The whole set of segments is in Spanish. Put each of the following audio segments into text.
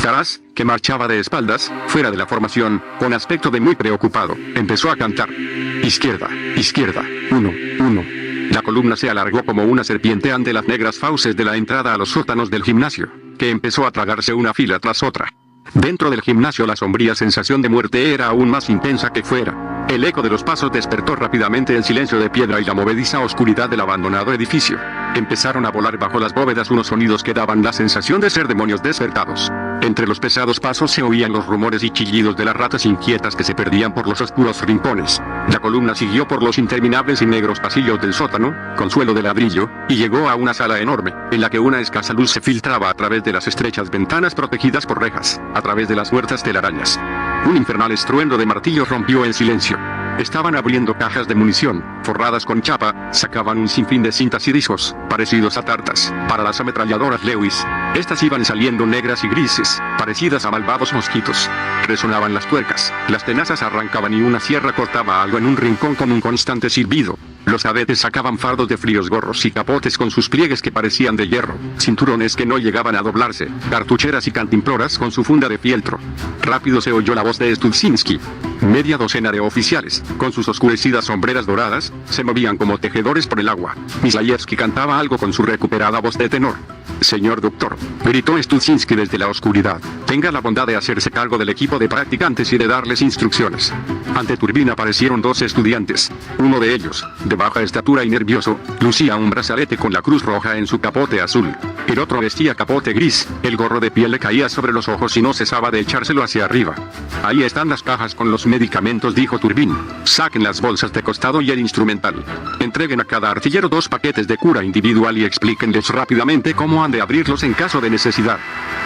Taras, que marchaba de espaldas, fuera de la formación, con aspecto de muy preocupado, empezó a cantar. Izquierda, izquierda, 1, 1. La columna se alargó como una serpiente ante las negras fauces de la entrada a los sótanos del gimnasio, que empezó a tragarse una fila tras otra. Dentro del gimnasio la sombría sensación de muerte era aún más intensa que fuera. El eco de los pasos despertó rápidamente el silencio de piedra y la movediza oscuridad del abandonado edificio. Empezaron a volar bajo las bóvedas unos sonidos que daban la sensación de ser demonios despertados. Entre los pesados pasos se oían los rumores y chillidos de las ratas inquietas que se perdían por los oscuros rincones. La columna siguió por los interminables y negros pasillos del sótano, con suelo de ladrillo, y llegó a una sala enorme, en la que una escasa luz se filtraba a través de las estrechas ventanas protegidas por rejas, a través de las huertas telarañas. Un infernal estruendo de martillos rompió el silencio. Estaban abriendo cajas de munición, forradas con chapa, sacaban un sinfín de cintas y discos, parecidos a tartas, para las ametralladoras Lewis. Estas iban saliendo negras y grises, parecidas a malvados mosquitos. Resonaban las tuercas, las tenazas arrancaban y una sierra cortaba algo en un rincón con un constante silbido. Los cadetes sacaban fardos de fríos gorros y capotes con sus pliegues que parecían de hierro, cinturones que no llegaban a doblarse, cartucheras y cantimploras con su funda de fieltro. Rápido se oyó la voz de Stulcinski. Media docena de oficiales, con sus oscurecidas sombreras doradas, se movían como tejedores por el agua. Mislayevski cantaba algo con su recuperada voz de tenor. Señor doctor, gritó Stulcinski desde la oscuridad, tenga la bondad de hacerse cargo del equipo de practicantes y de darles instrucciones. Ante Turbin aparecieron dos estudiantes. Uno de ellos, de baja estatura y nervioso, lucía un brazalete con la cruz roja en su capote azul. El otro vestía capote gris, el gorro de piel le caía sobre los ojos y no cesaba de echárselo hacia arriba. Ahí están las cajas con los medicamentos, dijo Turbin. Saquen las bolsas de costado y el instrumental. Entreguen a cada artillero 2 paquetes de cura individual y explíquenles rápidamente cómo han de abrirlos en caso de necesidad.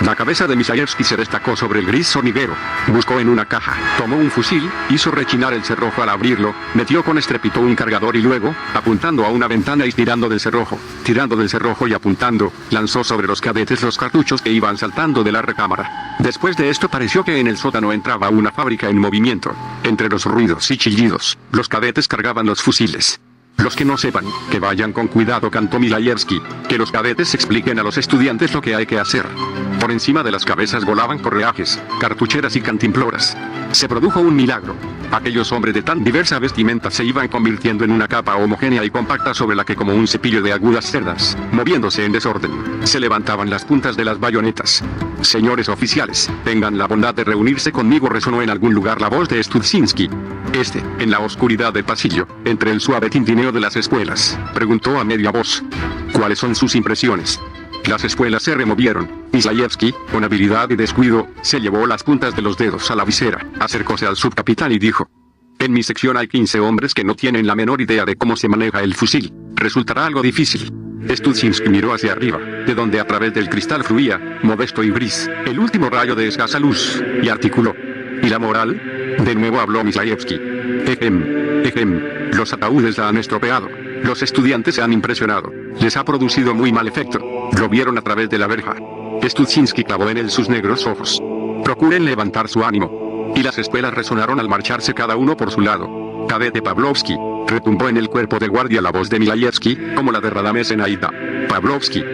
La cabeza de Mislayevski se destacó sobre el gris hormiguero. Buscó en una caja, tomó un fusil, hizo rechinar el cerrojo al abrirlo, metió con estrépito un cargador y luego, apuntando a una ventana y tirando del cerrojo y apuntando, lanzó sobre los cadetes los cartuchos que iban saltando de la recámara. Después de esto pareció que en el sótano entraba una fábrica en movimiento. Entre los ruidos y chillidos, los cadetes cargaban los fusiles. Los que no sepan, que vayan con cuidado, cantó Mislayevski, que los cadetes expliquen a los estudiantes lo que hay que hacer. Por encima de las cabezas volaban correajes, cartucheras y cantimploras. Se produjo un milagro. Aquellos hombres de tan diversa vestimenta se iban convirtiendo en una capa homogénea y compacta sobre la que, como un cepillo de agudas cerdas, moviéndose en desorden, se levantaban las puntas de las bayonetas. Señores oficiales, tengan la bondad de reunirse conmigo, resonó en algún lugar la voz de Stulcinski. En la oscuridad del pasillo, entre el suave tintineo de las espuelas, preguntó a media voz. ¿Cuáles son sus impresiones? Las espuelas se removieron. Mislayevski, con habilidad y descuido, se llevó las puntas de los dedos a la visera, acercóse al subcapitán y dijo: en mi sección hay 15 hombres que no tienen la menor idea de cómo se maneja el fusil. Resultará algo difícil. Stulcinski miró hacia arriba, de donde a través del cristal fluía, modesto y gris, el último rayo de escasa luz, y articuló: ¿y la moral? De nuevo habló Mislayevski. Los ataúdes la han estropeado. Los estudiantes se han impresionado. Les ha producido muy mal efecto. Lo vieron a través de la verja. Stulcinski clavó en él sus negros ojos. Procuren levantar su ánimo. Y las espuelas resonaron al marcharse cada uno por su lado. Cadete Pavlovsky, retumbó en el cuerpo de guardia la voz de Mislayevski, como la de Radames en Aida. Pavlovsky.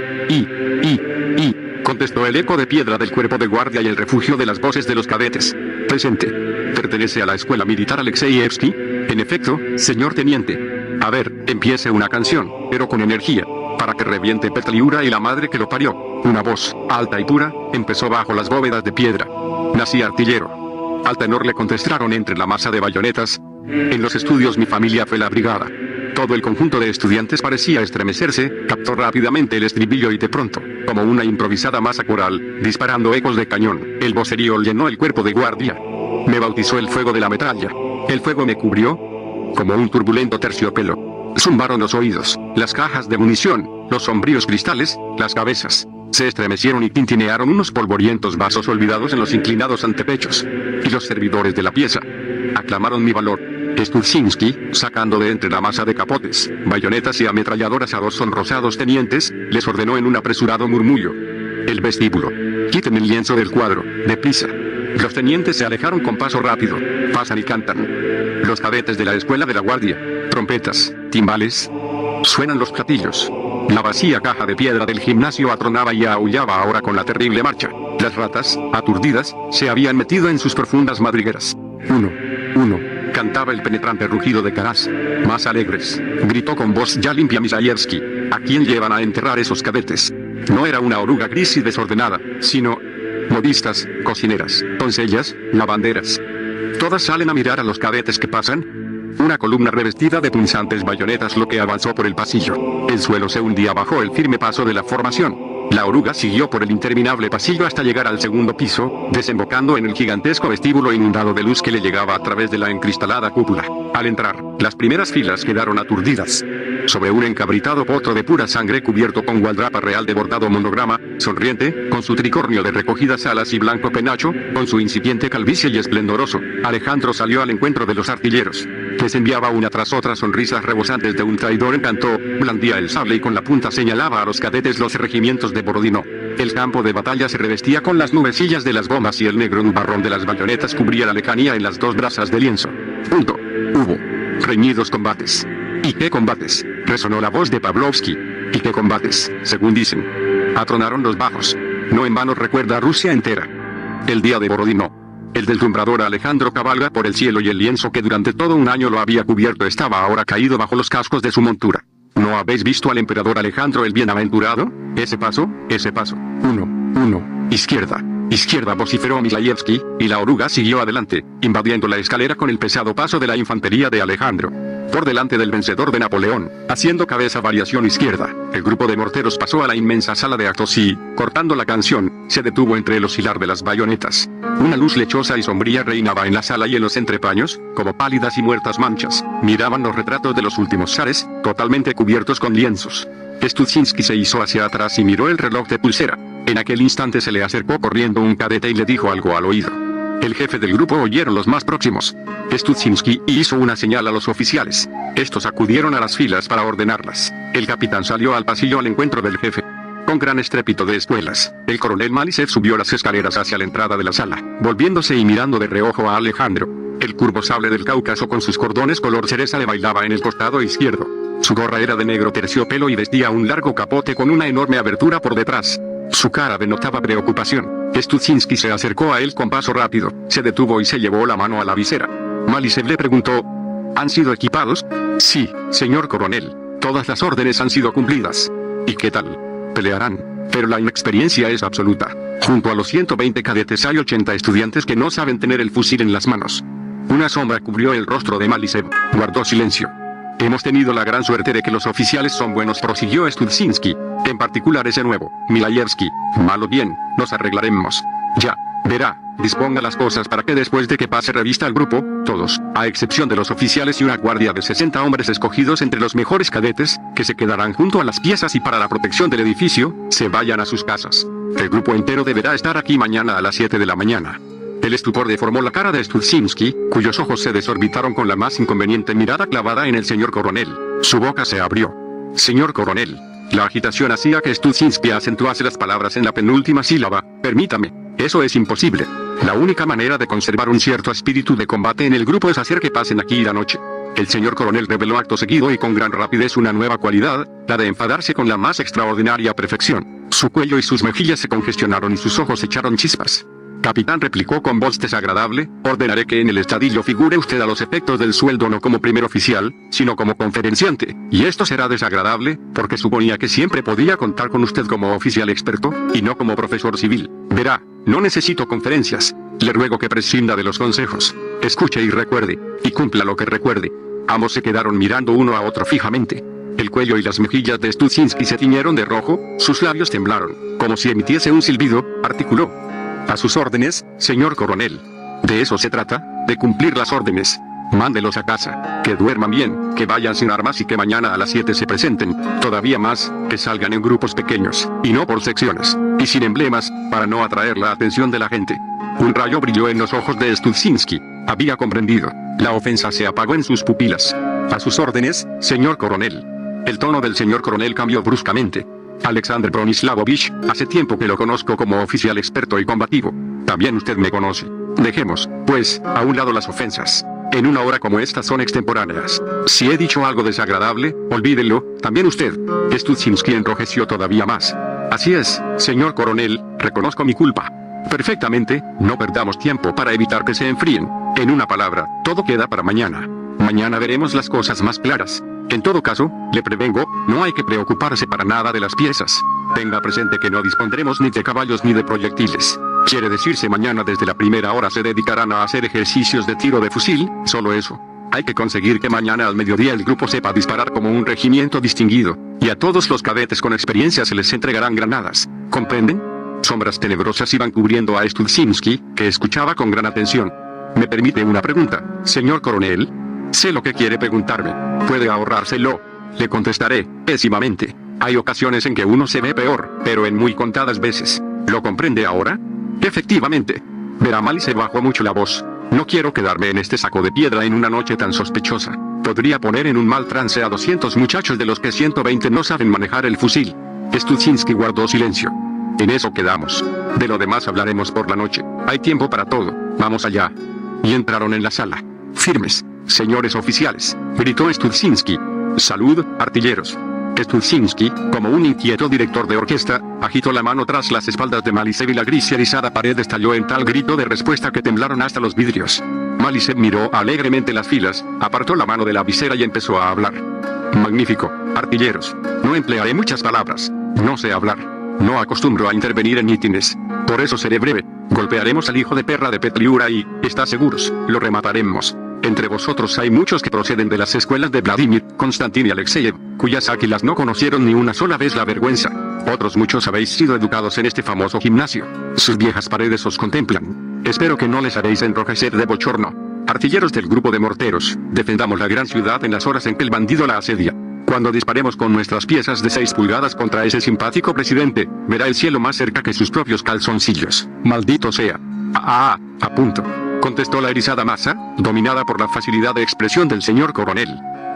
Contestó el eco de piedra del cuerpo de guardia y el refugio de las voces de los cadetes. Presente. ¿Pertenece a la escuela militar Alexeyevsky? En efecto, señor teniente. A ver, empiece una canción, pero con energía, para que reviente Petliura y la madre que lo parió. Una voz, alta y pura, empezó bajo las bóvedas de piedra. Nací artillero. Al tenor le contestaron entre la masa de bayonetas. En los estudios mi familia fue la brigada. Todo el conjunto de estudiantes parecía estremecerse, captó rápidamente el estribillo y de pronto, como una improvisada masa coral, disparando ecos de cañón, el vocerío llenó el cuerpo de guardia. Me bautizó el fuego de la metralla. El fuego me cubrió como un turbulento terciopelo. Zumbaron los oídos, las cajas de munición, los sombríos cristales, las cabezas. Se estremecieron y tintinearon unos polvorientos vasos olvidados en los inclinados antepechos. Y los servidores de la pieza aclamaron mi valor. Stulcinski, sacando de entre la masa de capotes, bayonetas y ametralladoras a 2 sonrosados tenientes, les ordenó en un apresurado murmullo: el vestíbulo. Quiten el lienzo del cuadro, deprisa. Los tenientes se alejaron con paso rápido. Pasan y cantan. Los cadetes de la escuela de la guardia. Trompetas, timbales. Suenan los platillos. La vacía caja de piedra del gimnasio atronaba y aullaba ahora con la terrible marcha. Las ratas, aturdidas, se habían metido en sus profundas madrigueras. Uno. Cantaba el penetrante rugido de Karas. Más alegres. Gritó con voz ya limpia Misayevsky. ¿A quién llevan a enterrar esos cadetes? No era una oruga gris y desordenada, sino modistas, cocineras, doncellas, lavanderas. Todas salen a mirar a los cadetes que pasan. Una columna revestida de punzantes bayonetas lo que avanzó por el pasillo. El suelo se hundía bajo el firme paso de la formación. La oruga siguió por el interminable pasillo hasta llegar al segundo piso, desembocando en el gigantesco vestíbulo inundado de luz que le llegaba a través de la encristalada cúpula. Al entrar, las primeras filas quedaron aturdidas. Sobre un encabritado potro de pura sangre cubierto con gualdrapa real de bordado monograma, sonriente, con su tricornio de recogidas alas y blanco penacho, con su incipiente calvicie y esplendoroso, Alejandro salió al encuentro de los artilleros. Les enviaba una tras otra sonrisas rebosantes de un traidor encantó, blandía el sable y con la punta señalaba a los cadetes los regimientos de Borodino. El campo de batalla se revestía con las nubecillas de las bombas y el negro nubarrón de las bayonetas cubría la lejanía en las dos brazas de lienzo. Hubo reñidos combates. ¿Y qué combates? Resonó la voz de Pavlovsky. ¿Y qué combates? Según dicen. Atronaron los bajos. No en vano recuerda a Rusia entera. El día de Borodino. El deslumbrador Alejandro cabalga por el cielo y el lienzo que durante todo un año lo había cubierto estaba ahora caído bajo los cascos de su montura. ¿No habéis visto al emperador Alejandro el Bienaventurado? Ese paso. Izquierda, vociferó Misayevsky, y la oruga siguió adelante, invadiendo la escalera con el pesado paso de la infantería de Alejandro. Por delante del vencedor de Napoleón, haciendo cabeza variación izquierda, el grupo de morteros pasó a la inmensa sala de actos y, cortando la canción, se detuvo entre el oscilar de las bayonetas. Una luz lechosa y sombría reinaba en la sala y en los entrepaños, como pálidas y muertas manchas, miraban los retratos de los últimos zares, totalmente cubiertos con lienzos. Studziński se hizo hacia atrás y miró el reloj de pulsera. En aquel instante se le acercó corriendo un cadete y le dijo algo al oído. El jefe del grupo oyeron los más próximos. Studziński hizo una señal a los oficiales. Estos acudieron a las filas para ordenarlas. El capitán salió al pasillo al encuentro del jefe. Con gran estrépito de espuelas, el coronel Malisev subió las escaleras hacia la entrada de la sala, volviéndose y mirando de reojo a Alejandro. El curvo sable del Cáucaso con sus cordones color cereza le bailaba en el costado izquierdo. Su gorra era de negro terciopelo y vestía un largo capote con una enorme abertura por detrás. Su cara denotaba preocupación. Studziński se acercó a él con paso rápido, se detuvo y se llevó la mano a la visera. Malisev le preguntó: ¿Han sido equipados? Sí, señor coronel. Todas las órdenes han sido cumplidas. ¿Y qué tal? Pelearán. Pero la inexperiencia es absoluta. Junto a los 120 cadetes hay 80 estudiantes que no saben tener el fusil en las manos. Una sombra cubrió el rostro de Malisev. Guardó silencio. Hemos tenido la gran suerte de que los oficiales son buenos, prosiguió Studziński. En particular ese nuevo, Milayevsky. Malo bien, nos arreglaremos. Ya, verá, disponga las cosas para que después de que pase revista al grupo, todos, a excepción de los oficiales y una guardia de 60 hombres escogidos entre los mejores cadetes, que se quedarán junto a las piezas y para la protección del edificio, se vayan a sus casas. El grupo entero deberá estar aquí mañana a las 7 de la mañana. El estupor deformó la cara de Studziński, cuyos ojos se desorbitaron con la más inconveniente mirada clavada en el señor coronel. Su boca se abrió. Señor coronel. La agitación hacía que Studziński acentuase las palabras en la penúltima sílaba. Permítame. Eso es imposible. La única manera de conservar un cierto espíritu de combate en el grupo es hacer que pasen aquí la noche. El señor coronel reveló acto seguido y con gran rapidez una nueva cualidad, la de enfadarse con la más extraordinaria perfección. Su cuello y sus mejillas se congestionaron y sus ojos echaron chispas. Capitán, replicó con voz desagradable, ordenaré que en el estadillo figure usted a los efectos del sueldo no como primer oficial, sino como conferenciante, y esto será desagradable, porque suponía que siempre podía contar con usted como oficial experto, y no como profesor civil. Verá, no necesito conferencias, le ruego que prescinda de los consejos. Escuche y recuerde, y cumpla lo que recuerde. Ambos se quedaron mirando uno a otro fijamente. El cuello y las mejillas de Studziński se tiñeron de rojo, sus labios temblaron, como si emitiese un silbido, articuló: a sus órdenes, señor coronel. De eso se trata, de cumplir las órdenes. Mándelos a casa, que duerman bien, que vayan sin armas y que mañana a las 7 se presenten. Todavía más, que salgan en grupos pequeños, y no por secciones, y sin emblemas, para no atraer la atención de la gente. Un rayo brilló en los ojos de Studziński. Había comprendido. La ofensa se apagó en sus pupilas. A sus órdenes, señor coronel. El tono del señor coronel cambió bruscamente. Alexander Bronislavovich, hace tiempo que lo conozco como oficial experto y combativo. También usted me conoce. Dejemos, pues, a un lado las ofensas. En una hora como esta son extemporáneas. Si he dicho algo desagradable, olvídelo, también usted. Studzinski enrojeció todavía más. Así es, señor coronel, reconozco mi culpa. Perfectamente, no perdamos tiempo para evitar que se enfríen. En una palabra, todo queda para mañana. Mañana veremos las cosas más claras. En todo caso, le prevengo, no hay que preocuparse para nada de las piezas. Tenga presente que no dispondremos ni de caballos ni de proyectiles. Quiere decirse mañana desde la primera hora se dedicarán a hacer ejercicios de tiro de fusil, solo eso. Hay que conseguir que mañana al mediodía el grupo sepa disparar como un regimiento distinguido, y a todos los cadetes con experiencia se les entregarán granadas. ¿Comprenden? Sombras tenebrosas iban cubriendo a Studzinski, que escuchaba con gran atención. ¿Me permite una pregunta, señor coronel? Sé lo que quiere preguntarme. Puede ahorrárselo. Le contestaré, pésimamente. Hay ocasiones en que uno se ve peor, pero en muy contadas veces. ¿Lo comprende ahora? Efectivamente. Verá, Malice bajó mucho la voz. No quiero quedarme en este saco de piedra en una noche tan sospechosa. Podría poner en un mal trance a 200 muchachos de los que 120 no saben manejar el fusil. Studzinski guardó silencio. En eso quedamos. De lo demás hablaremos por la noche. Hay tiempo para todo. Vamos allá. Y entraron en la sala. Firmes, señores oficiales, gritó Studzinski. Salud, artilleros. Studzinski, como un inquieto director de orquesta, agitó la mano tras las espaldas de Malisev y la gris y erizada pared estalló en tal grito de respuesta que temblaron hasta los vidrios. Malisev miró alegremente las filas, apartó la mano de la visera y empezó a hablar. Magnífico, artilleros. No emplearé muchas palabras. No sé hablar. No acostumbro a intervenir en mítines. Por eso seré breve. Golpearemos al hijo de perra de Petliura y, está seguros, lo remataremos. Entre vosotros hay muchos que proceden de las escuelas de Vladimir, Konstantin y Alexeyev, cuyas áquilas no conocieron ni una sola vez la vergüenza. Otros muchos habéis sido educados en este famoso gimnasio. Sus viejas paredes os contemplan. Espero que no les haréis enrojecer de bochorno. Artilleros del grupo de morteros, defendamos la gran ciudad en las horas en que el bandido la asedia. Cuando disparemos con nuestras piezas de 6 pulgadas contra ese simpático presidente, verá el cielo más cerca que sus propios calzoncillos. Maldito sea. A punto. Contestó la erizada masa, dominada por la facilidad de expresión del señor coronel.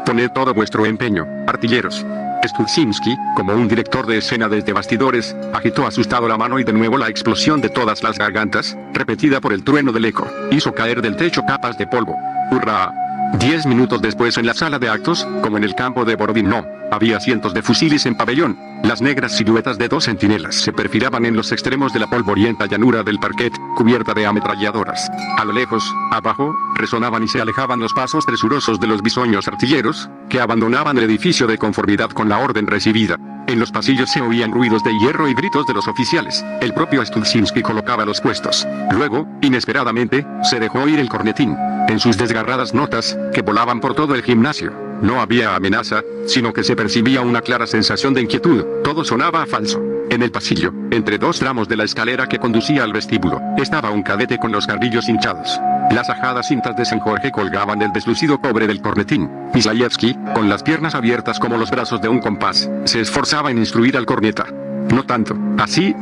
Poned todo vuestro empeño, artilleros. Studzinski, como un director de escena desde bastidores, agitó asustado la mano y de nuevo la explosión de todas las gargantas, repetida por el trueno del eco, hizo caer del techo capas de polvo. ¡Hurra! 10 minutos después en la sala de actos, como en el campo de Borodino, había cientos de fusiles en pabellón. Las negras siluetas de 2 centinelas se perfilaban en los extremos de la polvorienta llanura del parquet, cubierta de ametralladoras. A lo lejos, abajo, resonaban y se alejaban los pasos presurosos de los bisoños artilleros, que abandonaban el edificio de conformidad con la orden recibida. En los pasillos se oían ruidos de hierro y gritos de los oficiales. El propio Studzinski colocaba los puestos. Luego, inesperadamente, se dejó oír el cornetín. En sus desgarradas notas, que volaban por todo el gimnasio, no había amenaza, sino que se percibía una clara sensación de inquietud. Todo sonaba a falso. En el pasillo, entre 2 tramos de la escalera que conducía al vestíbulo, estaba un cadete con los carrillos hinchados. Las ajadas cintas de San Jorge colgaban del deslucido cobre del cornetín. Mislayevsky, con las piernas abiertas como los brazos de un compás, se esforzaba en instruir al corneta. No tanto. Así,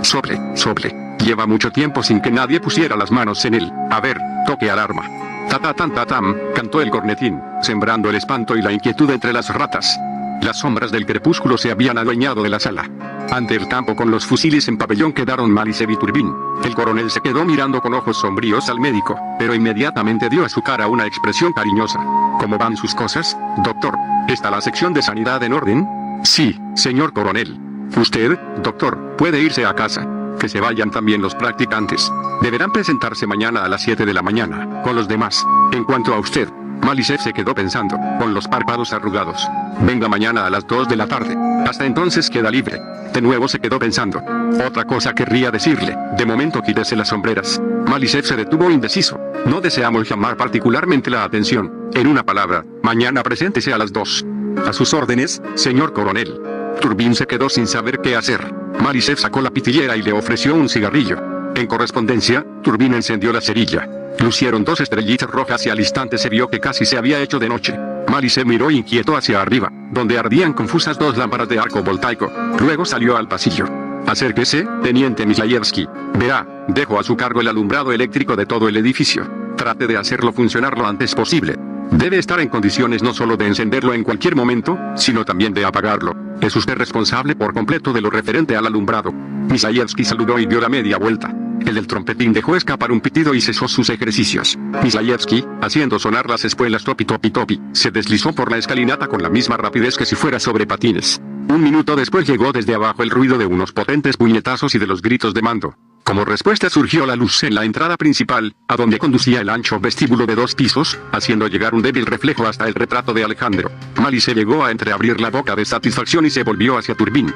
sople. Lleva mucho tiempo sin que nadie pusiera las manos en él. A ver, toque alarma. Ta-ta-tan-ta-tam, cantó el cornetín, sembrando el espanto y la inquietud entre las ratas. Las sombras del crepúsculo se habían adueñado de la sala. Ante el campo con los fusiles en pabellón quedaron Malisev y Turbin. El coronel se quedó mirando con ojos sombríos al médico, pero inmediatamente dio a su cara una expresión cariñosa. ¿Cómo van sus cosas, doctor? ¿Está la sección de sanidad en orden? Sí, señor coronel. Usted, doctor, puede irse a casa. Que se vayan también los practicantes. Deberán presentarse mañana a las 7 de la mañana, con los demás. En cuanto a usted, Malisev se quedó pensando, con los párpados arrugados. Venga mañana a las 2 de la tarde. Hasta entonces queda libre. De nuevo se quedó pensando. Otra cosa querría decirle. De momento quítese las sombreras. Malisev se detuvo indeciso. No deseamos llamar particularmente la atención. En una palabra, mañana preséntese a las 2. A sus órdenes, señor coronel. Turbin se quedó sin saber qué hacer. Malisev sacó la pitillera y le ofreció un cigarrillo. En correspondencia, Turbin encendió la cerilla. Lucieron 2 estrellitas rojas y al instante se vio que casi se había hecho de noche. Malisev miró inquieto hacia arriba, donde ardían confusas 2 lámparas de arco voltaico. Luego salió al pasillo. Acérquese, teniente Mislayevsky. Verá, dejo a su cargo el alumbrado eléctrico de todo el edificio. Trate de hacerlo funcionar lo antes posible. Debe estar en condiciones no solo de encenderlo en cualquier momento, sino también de apagarlo. Es usted responsable por completo de lo referente al alumbrado. Mislayevsky saludó y dio la media vuelta. El del trompetín dejó escapar un pitido y cesó sus ejercicios. Mislayevsky, haciendo sonar las espuelas topi topi topi, se deslizó por la escalinata con la misma rapidez que si fuera sobre patines. Un minuto después llegó desde abajo el ruido de unos potentes puñetazos y de los gritos de mando. Como respuesta surgió la luz en la entrada principal, a donde conducía el ancho vestíbulo de 2 pisos, haciendo llegar un débil reflejo hasta el retrato de Alejandro. Mali se llegó a entreabrir la boca de satisfacción y se volvió hacia Turbin.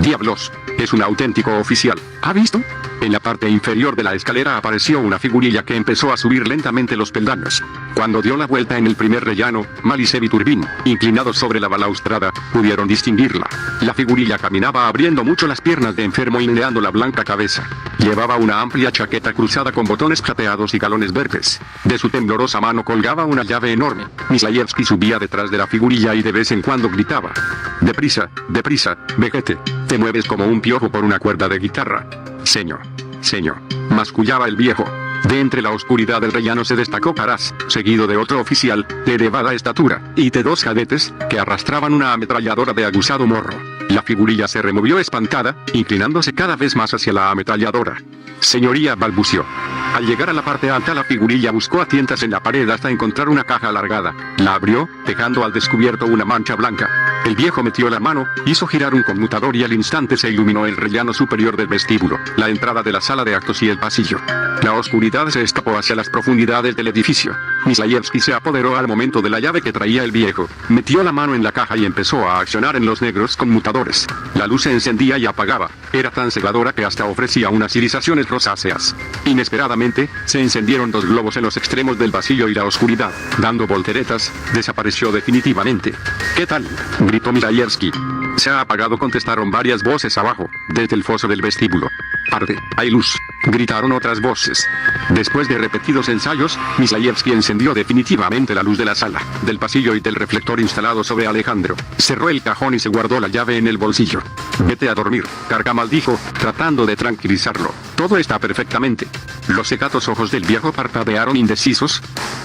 ¡Diablos! Es un auténtico oficial. ¿Ha visto? En la parte inferior de la escalera apareció una figurilla que empezó a subir lentamente los peldaños. Cuando dio la vuelta en el primer rellano, Malisev y Turbin, inclinados sobre la balaustrada, pudieron distinguirla. La figurilla caminaba abriendo mucho las piernas de enfermo y meneando la blanca cabeza. Llevaba una amplia chaqueta cruzada con botones plateados y galones verdes. De su temblorosa mano colgaba una llave enorme. Mislayevsky subía detrás de la figurilla y de vez en cuando gritaba: «Deprisa, deprisa, vejete, te mueves como un piojo por una cuerda de guitarra». «Señor, señor», mascullaba el viejo. De entre la oscuridad del rellano se destacó Karas, seguido de otro oficial, de elevada estatura, y de 2 cadetes, que arrastraban una ametralladora de aguzado morro. La figurilla se removió espantada, inclinándose cada vez más hacia la ametralladora. «Señoría», balbució. Al llegar a la parte alta, la figurilla buscó a tientas en la pared hasta encontrar una caja alargada. La abrió, dejando al descubierto una mancha blanca. El viejo metió la mano, hizo girar un conmutador y al instante se iluminó el rellano superior del vestíbulo, la entrada de la sala de actos y el pasillo. La oscuridad se escapó hacia las profundidades del edificio. Mislayevsky se apoderó al momento de la llave que traía el viejo, metió la mano en la caja y empezó a accionar en los negros conmutadores. La luz se encendía y apagaba, era tan cegadora que hasta ofrecía unas irisaciones rosáceas. Inesperadamente, se encendieron 2 globos en los extremos del pasillo y la oscuridad, dando volteretas, desapareció definitivamente. «¿Qué tal?», gritó Mislayevsky. «Se ha apagado», contestaron varias voces abajo, desde el foso del vestíbulo. «Arde, hay luz», gritaron otras voces. Después de repetidos ensayos, Mislayevsky encendió definitivamente la luz de la sala, del pasillo y del reflector instalado sobre Alejandro. Cerró el cajón y se guardó la llave en el bolsillo. «Vete a dormir», Gargamel dijo, tratando de tranquilizarlo. «Todo está perfectamente». Los secatos ojos del viejo parpadearon indecisos.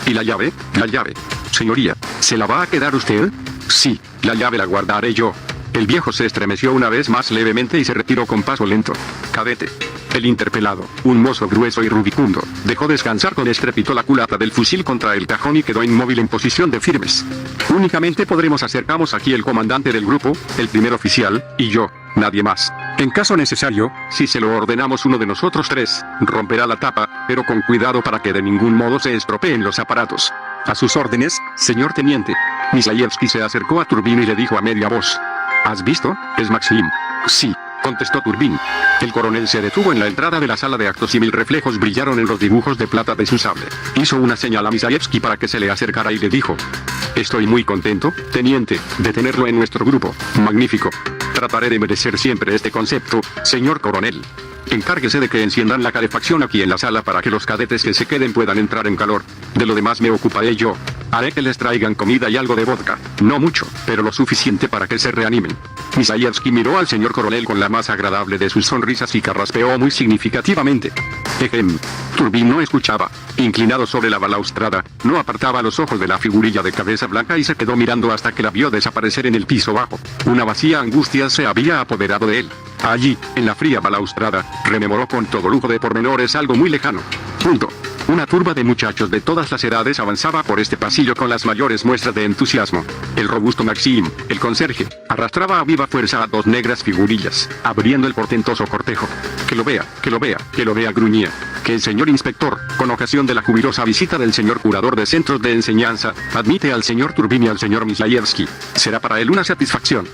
«¿Y la llave?». «La llave. Señoría, ¿se la va a quedar usted?». «Sí, la llave la guardaré yo». El viejo se estremeció una vez más levemente y se retiró con paso lento. «Cadete». El interpelado, un mozo grueso y rubicundo, dejó descansar con estrépito la culata del fusil contra el cajón y quedó inmóvil en posición de firmes. «Únicamente podremos acercarnos aquí el comandante del grupo, el primer oficial, y yo, nadie más. En caso necesario, si se lo ordenamos uno de nosotros 3, romperá la tapa, pero con cuidado para que de ningún modo se estropeen los aparatos». «A sus órdenes, señor teniente». Mislayevsky se acercó a Turbin y le dijo a media voz: «¿Has visto? Es Maxim». «Sí», contestó Turbin. El coronel se detuvo en la entrada de la sala de actos y 1000 reflejos brillaron en los dibujos de plata de su sable. Hizo una señal a Mislayevsky para que se le acercara y le dijo: «Estoy muy contento, teniente, de tenerlo en nuestro grupo. Magnífico. Trataré de merecer siempre este concepto, señor coronel. Encárguese de que enciendan la calefacción aquí en la sala para que los cadetes que se queden puedan entrar en calor. De lo demás me ocuparé yo. Haré que les traigan comida y algo de vodka. No mucho, pero lo suficiente para que se reanimen». Mislayevsky miró al señor coronel con la más agradable de sus sonrisas y carraspeó muy significativamente. «Ejem». Turbin no escuchaba. Inclinado sobre la balaustrada, no apartaba los ojos de la figurilla de cabeza blanca y se quedó mirando hasta que la vio desaparecer en el piso bajo. Una vacía angustia se había apoderado de él. Allí, en la fría balaustrada, rememoró con todo lujo de pormenores algo muy lejano. Punto. Una turba de muchachos de todas las edades avanzaba por este pasillo con las mayores muestras de entusiasmo. El robusto Maxim, el conserje, arrastraba a viva fuerza a 2 negras figurillas, abriendo el portentoso cortejo. «Que lo vea, que lo vea, que lo vea», gruñía. «Que el señor inspector, con ocasión de la jubilosa visita del señor curador de centros de enseñanza, admite al señor Turbin y al señor Mislayevsky. Será para él una satisfacción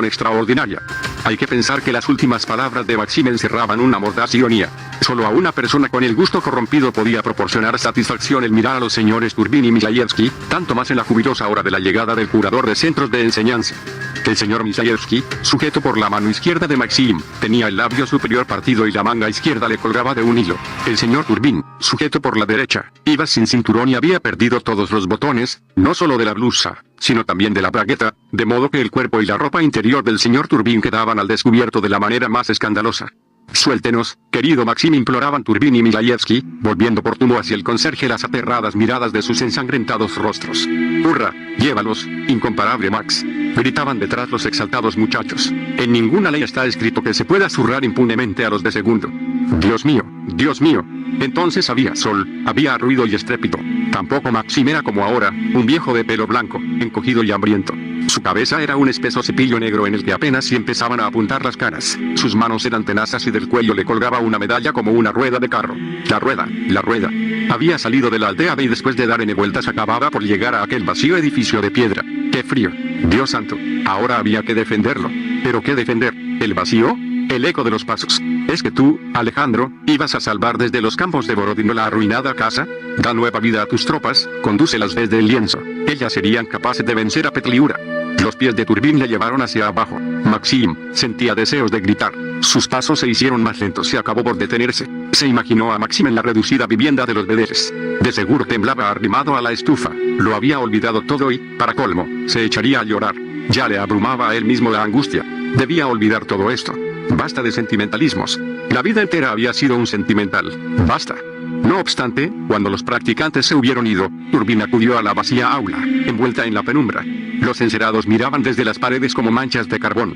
extraordinaria». Hay que pensar que las últimas palabras de Maxim encerraban una mordaz ironía. Solo a una persona con el gusto corrompido podía proporcionar satisfacción el mirar a los señores Turbin y Mislayevsky, tanto más en la jubilosa hora de la llegada del curador de centros de enseñanza. El señor Mislayevsky, sujeto por la mano izquierda de Maxim, tenía el labio superior partido y la manga izquierda le colgaba de un hilo. El señor Turbin, sujeto por la derecha, iba sin cinturón y había perdido todos los botones, no solo de la blusa, sino también de la bragueta, de modo que el cuerpo y la ropa interior del señor Turbin quedaban al descubierto de la manera más escandalosa. «Suéltenos, querido Maxim», imploraban Turbin y Mislayevsky, volviendo por turno hacia el conserje las aterradas miradas de sus ensangrentados rostros. «¡Hurra! ¡Llévalos, incomparable Max!», gritaban detrás los exaltados muchachos. «En ninguna ley está escrito que se pueda zurrar impunemente a los de segundo». «Dios mío», Dios mío. Entonces había sol, había ruido y estrépito. Tampoco Maxim era como ahora, un viejo de pelo blanco, encogido y hambriento. Su cabeza era un espeso cepillo negro en el que apenas si empezaban a apuntar las caras. Sus manos eran tenazas y del cuello le colgaba una medalla como una rueda de carro. La rueda, la rueda. Había salido de la aldea y después de dar N vueltas acababa por llegar a aquel vacío edificio de piedra. ¡Qué frío! Dios santo, ahora había que defenderlo. ¿Pero qué defender? ¿El vacío? El eco de los pasos. ¿Es que tú, Alejandro, ibas a salvar desde los campos de Borodino la arruinada casa? Da nueva vida a tus tropas, condúcelas desde el lienzo. Ellas serían capaces de vencer a Petliura. Los pies de Turbín le llevaron hacia abajo. Maxim sentía deseos de gritar. Sus pasos se hicieron más lentos y acabó por detenerse. Se imaginó a Maxim en la reducida vivienda de los Vederes. De seguro temblaba arrimado a la estufa. Lo había olvidado todo y, para colmo, se echaría a llorar. Ya le abrumaba a él mismo la angustia. Debía olvidar todo esto. Basta de sentimentalismos. La vida entera había sido un sentimental. Basta. No obstante, cuando los practicantes se hubieron ido, Turbín acudió a la vacía aula, envuelta en la penumbra. Los encerados miraban desde las paredes como manchas de carbón.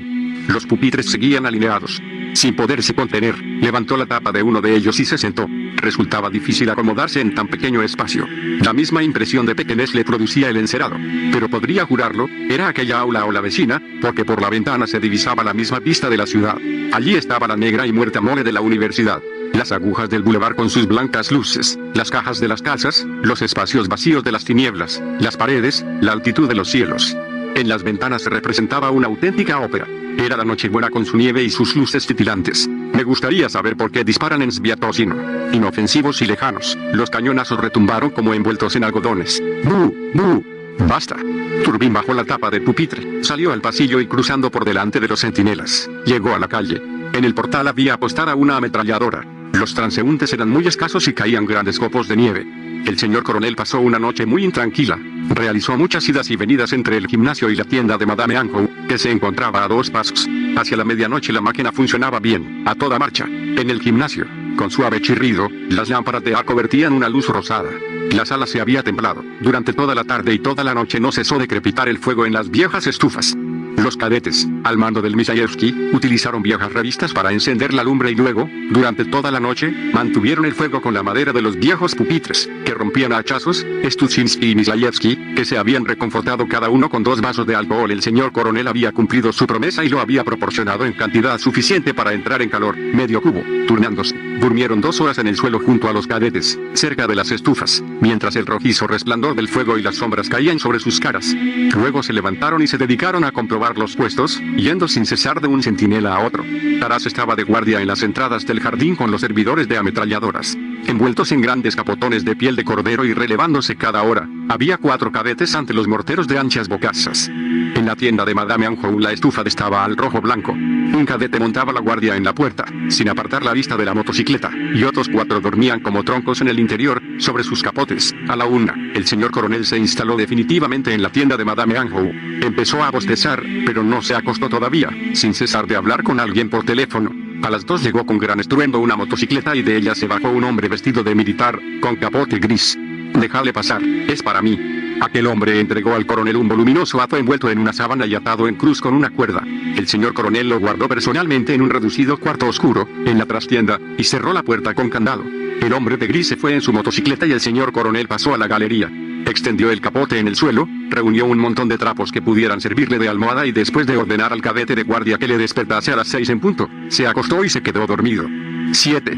Los pupitres seguían alineados. Sin poderse contener, levantó la tapa de uno de ellos y se sentó. Resultaba difícil acomodarse en tan pequeño espacio. La misma impresión de pequeñez le producía el encerado. Pero podría jurarlo, era aquella aula o la vecina, porque por la ventana se divisaba la misma vista de la ciudad. Allí estaba la negra y muerta mole de la universidad. Las agujas del bulevar con sus blancas luces, las cajas de las casas, los espacios vacíos de las tinieblas, las paredes, la altitud de los cielos. En las ventanas se representaba una auténtica ópera. Era la Nochebuena con su nieve y sus luces titilantes. Me gustaría saber por qué disparan en Sviatosino. Inofensivos y lejanos, los cañonazos retumbaron como envueltos en algodones. ¡Bú! ¡Bú! ¡Basta! Turbín bajó la tapa del pupitre, salió al pasillo y cruzando por delante de los centinelas, llegó a la calle. En el portal había apostada una ametralladora. Los transeúntes eran muy escasos y caían grandes copos de nieve. El señor coronel pasó una noche muy intranquila. Realizó muchas idas y venidas entre el gimnasio y la tienda de Madame Anjou, que se encontraba a 2 pasos. Hacia la medianoche la máquina funcionaba bien, a toda marcha. En el gimnasio, con suave chirrido, las lámparas de arco vertían una luz rosada. La sala se había templado. Durante toda la tarde y toda la noche no cesó de crepitar el fuego en las viejas estufas. Los cadetes, al mando del Misayevsky, utilizaron viejas revistas para encender la lumbre y luego, durante toda la noche, mantuvieron el fuego con la madera de los viejos pupitres, que rompían a hachazos. Studziński y Misayevsky, que se habían reconfortado cada uno con 2 vasos de alcohol. El señor coronel había cumplido su promesa y lo había proporcionado en cantidad suficiente para entrar en calor, medio cubo, turnándose. Durmieron 2 horas en el suelo junto a los cadetes, cerca de las estufas, mientras el rojizo resplandor del fuego y las sombras caían sobre sus caras. Luego se levantaron y se dedicaron a comprobar los puestos, yendo sin cesar de un centinela a otro. Taras estaba de guardia en las entradas del jardín con los servidores de ametralladoras, envueltos en grandes capotones de piel de cordero y relevándose cada hora. Había 4 cadetes ante los morteros de anchas bocazas. En la tienda de Madame Anjou la estufa estaba al rojo blanco. Un cadete montaba la guardia en la puerta, sin apartar la vista de la motocicleta, y otros 4 dormían como troncos en el interior, sobre sus capotes. A la 1, el señor coronel se instaló definitivamente en la tienda de Madame Anjou. Empezó a bostezar, pero no se acostó todavía, sin cesar de hablar con alguien por teléfono. A las 2 llegó con gran estruendo una motocicleta y de ella se bajó un hombre vestido de militar, con capote gris. «Déjale pasar, es para mí». Aquel hombre entregó al coronel un voluminoso hato envuelto en una sábana y atado en cruz con una cuerda. El señor coronel lo guardó personalmente en un reducido cuarto oscuro, en la trastienda, y cerró la puerta con candado. El hombre de gris se fue en su motocicleta y el señor coronel pasó a la galería. Extendió el capote en el suelo, reunió un montón de trapos que pudieran servirle de almohada y después de ordenar al cadete de guardia que le despertase a las 6 en punto, se acostó y se quedó dormido. 7.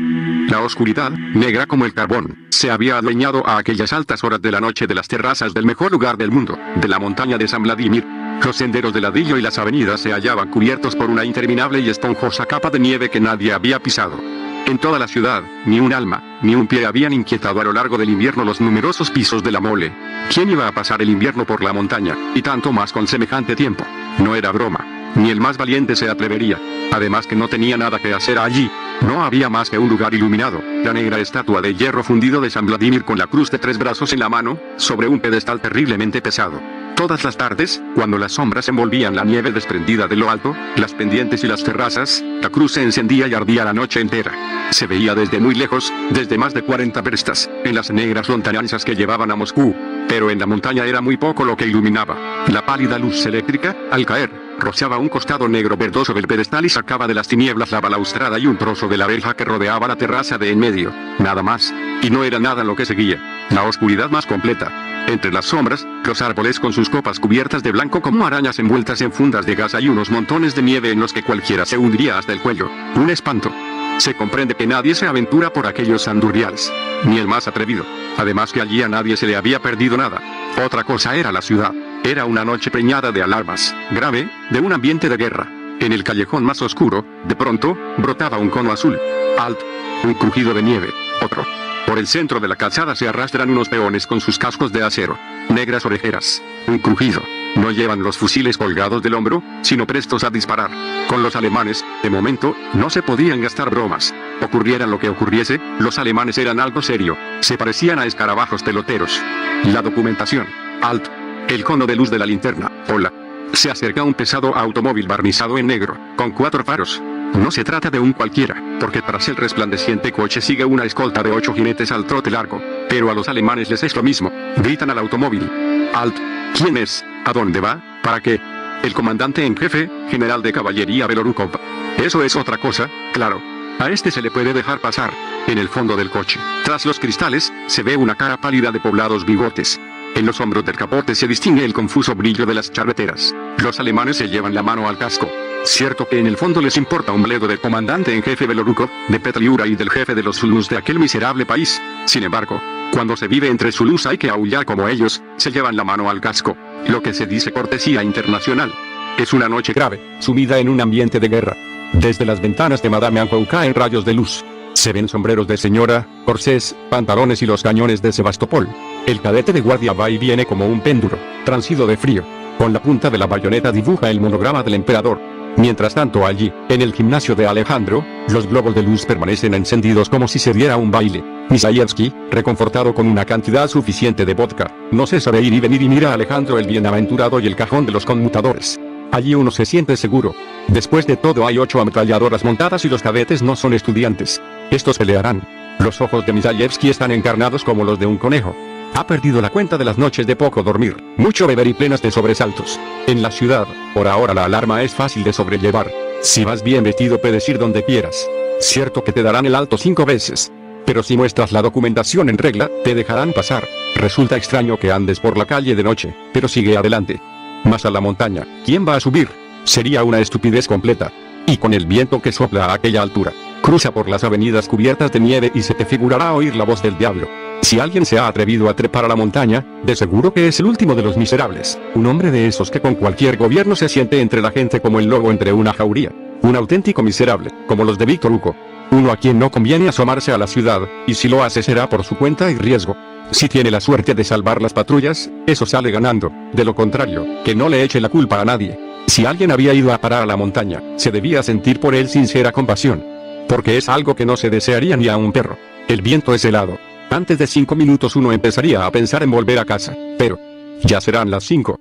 La oscuridad, negra como el carbón, se había adueñado a aquellas altas horas de la noche de las terrazas del mejor lugar del mundo, de la montaña de San Vladimir. Los senderos de ladrillo y las avenidas se hallaban cubiertos por una interminable y esponjosa capa de nieve que nadie había pisado. En toda la ciudad, ni un alma, ni un pie habían inquietado a lo largo del invierno los numerosos pisos de la mole. ¿Quién iba a pasar el invierno por la montaña, y tanto más con semejante tiempo? No era broma. Ni el más valiente se atrevería. Además que no tenía nada que hacer allí. No había más que un lugar iluminado, la negra estatua de hierro fundido de San Vladimir con la cruz de 3 brazos en la mano, sobre un pedestal terriblemente pesado. Todas las tardes, cuando las sombras envolvían la nieve desprendida de lo alto, las pendientes y las terrazas, la cruz se encendía y ardía la noche entera. Se veía desde muy lejos, desde más de 40 verstas, en las negras lontananzas que llevaban a Moscú. Pero en la montaña era muy poco lo que iluminaba. La pálida luz eléctrica, al caer, rociaba un costado negro verdoso del pedestal y sacaba de las tinieblas la balaustrada y un trozo de la verja que rodeaba la terraza de en medio. Nada más. Y no era nada lo que seguía. La oscuridad más completa. Entre las sombras, los árboles con sus copas cubiertas de blanco como arañas envueltas en fundas de gasa y unos montones de nieve en los que cualquiera se hundiría hasta el cuello. Un espanto. Se comprende que nadie se aventura por aquellos andurriales. Ni el más atrevido. Además que allí a nadie se le había perdido nada. Otra cosa era la ciudad. Era una noche preñada de alarmas, grave, de un ambiente de guerra. En el callejón más oscuro, de pronto, brotaba un cono azul. Alto. Un crujido de nieve. Otro. Por el centro de la calzada se arrastran unos peones con sus cascos de acero. Negras orejeras. Un crujido. No llevan los fusiles colgados del hombro, sino prestos a disparar. Con los alemanes, de momento, no se podían gastar bromas. Ocurriera lo que ocurriese, los alemanes eran algo serio. Se parecían a escarabajos peloteros. La documentación. Alto. El cono de luz de la linterna. Hola. Se acerca un pesado automóvil barnizado en negro, con 4 faros. No se trata de un cualquiera, porque tras el resplandeciente coche sigue una escolta de 8 jinetes al trote largo. Pero a los alemanes les es lo mismo. Gritan al automóvil. Alto. ¿Quién es? ¿A dónde va? ¿Para qué? El comandante en jefe, general de caballería Belorukov. Eso es otra cosa, claro. A este se le puede dejar pasar. En el fondo del coche, tras los cristales, se ve una cara pálida de poblados bigotes. En los hombros del capote se distingue el confuso brillo de las charreteras. Los alemanes se llevan la mano al casco. Cierto que en el fondo les importa un bledo del comandante en jefe Belorukov, de Petliura y del jefe de los Zulus de aquel miserable país. Sin embargo, cuando se vive entre Zulus hay que aullar como ellos, se llevan la mano al casco. Lo que se dice cortesía internacional. Es una noche grave, sumida en un ambiente de guerra. Desde las ventanas de Madame Anjou caen rayos de luz. Se ven sombreros de señora, corsés, pantalones y los cañones de Sebastopol. El cadete de guardia va y viene como un péndulo, transido de frío. Con la punta de la bayoneta dibuja el monograma del emperador. Mientras tanto allí, en el gimnasio de Alejandro, los globos de luz permanecen encendidos como si se diera un baile. Misayevsky, reconfortado con una cantidad suficiente de vodka, no cesa de ir y venir y mira a Alejandro el bienaventurado y el cajón de los conmutadores. Allí uno se siente seguro. Después de todo hay 8 ametralladoras montadas y los cadetes no son estudiantes. Estos pelearán. Los ojos de Misayevsky están encarnados como los de un conejo. Ha perdido la cuenta de las noches de poco dormir, mucho beber y plenas de sobresaltos. En la ciudad, por ahora la alarma es fácil de sobrellevar. Si vas bien vestido puedes ir donde quieras. Cierto que te darán el alto 5 veces. Pero si muestras la documentación en regla, te dejarán pasar. Resulta extraño que andes por la calle de noche, pero sigue adelante. Más a la montaña, ¿quién va a subir? Sería una estupidez completa. Y con el viento que sopla a aquella altura, cruza por las avenidas cubiertas de nieve y se te figurará oír la voz del diablo. Si alguien se ha atrevido a trepar a la montaña, de seguro que es el último de los miserables. Un hombre de esos que con cualquier gobierno se siente entre la gente como el lobo entre una jauría. Un auténtico miserable, como los de Víctor Hugo. Uno a quien no conviene asomarse a la ciudad, y si lo hace será por su cuenta y riesgo. Si tiene la suerte de salvar las patrullas, eso sale ganando. De lo contrario, que no le eche la culpa a nadie. Si alguien había ido a parar a la montaña, se debía sentir por él sincera compasión. Porque es algo que no se desearía ni a un perro. El viento es helado. Antes de 5 minutos uno empezaría a pensar en volver a casa. Pero ya serán las 5.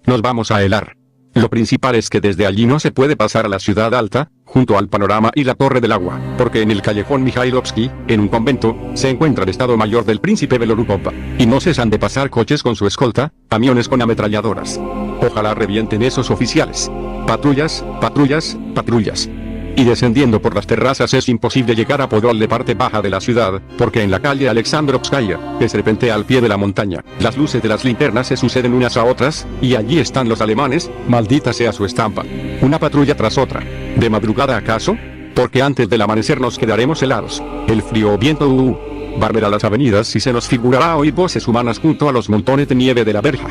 Nos vamos a helar. Lo principal es que desde allí no se puede pasar a la ciudad alta, junto al panorama y la torre del agua, porque en el callejón Mikhailovsky, en un convento, se encuentra el estado mayor del príncipe Belorukov, y no cesan de pasar coches con su escolta, camiones con ametralladoras. Ojalá revienten esos oficiales. Patrullas, patrullas, patrullas. Y descendiendo por las terrazas es imposible llegar a Podol de parte baja de la ciudad, porque en la calle Alexandrovskaya, que serpentea al pie de la montaña, las luces de las linternas se suceden unas a otras, y allí están los alemanes, maldita sea su estampa. Una patrulla tras otra. ¿De madrugada acaso? Porque antes del amanecer nos quedaremos helados. El frío viento barberá las avenidas y se nos figurará oír voces humanas junto a los montones de nieve de la verja.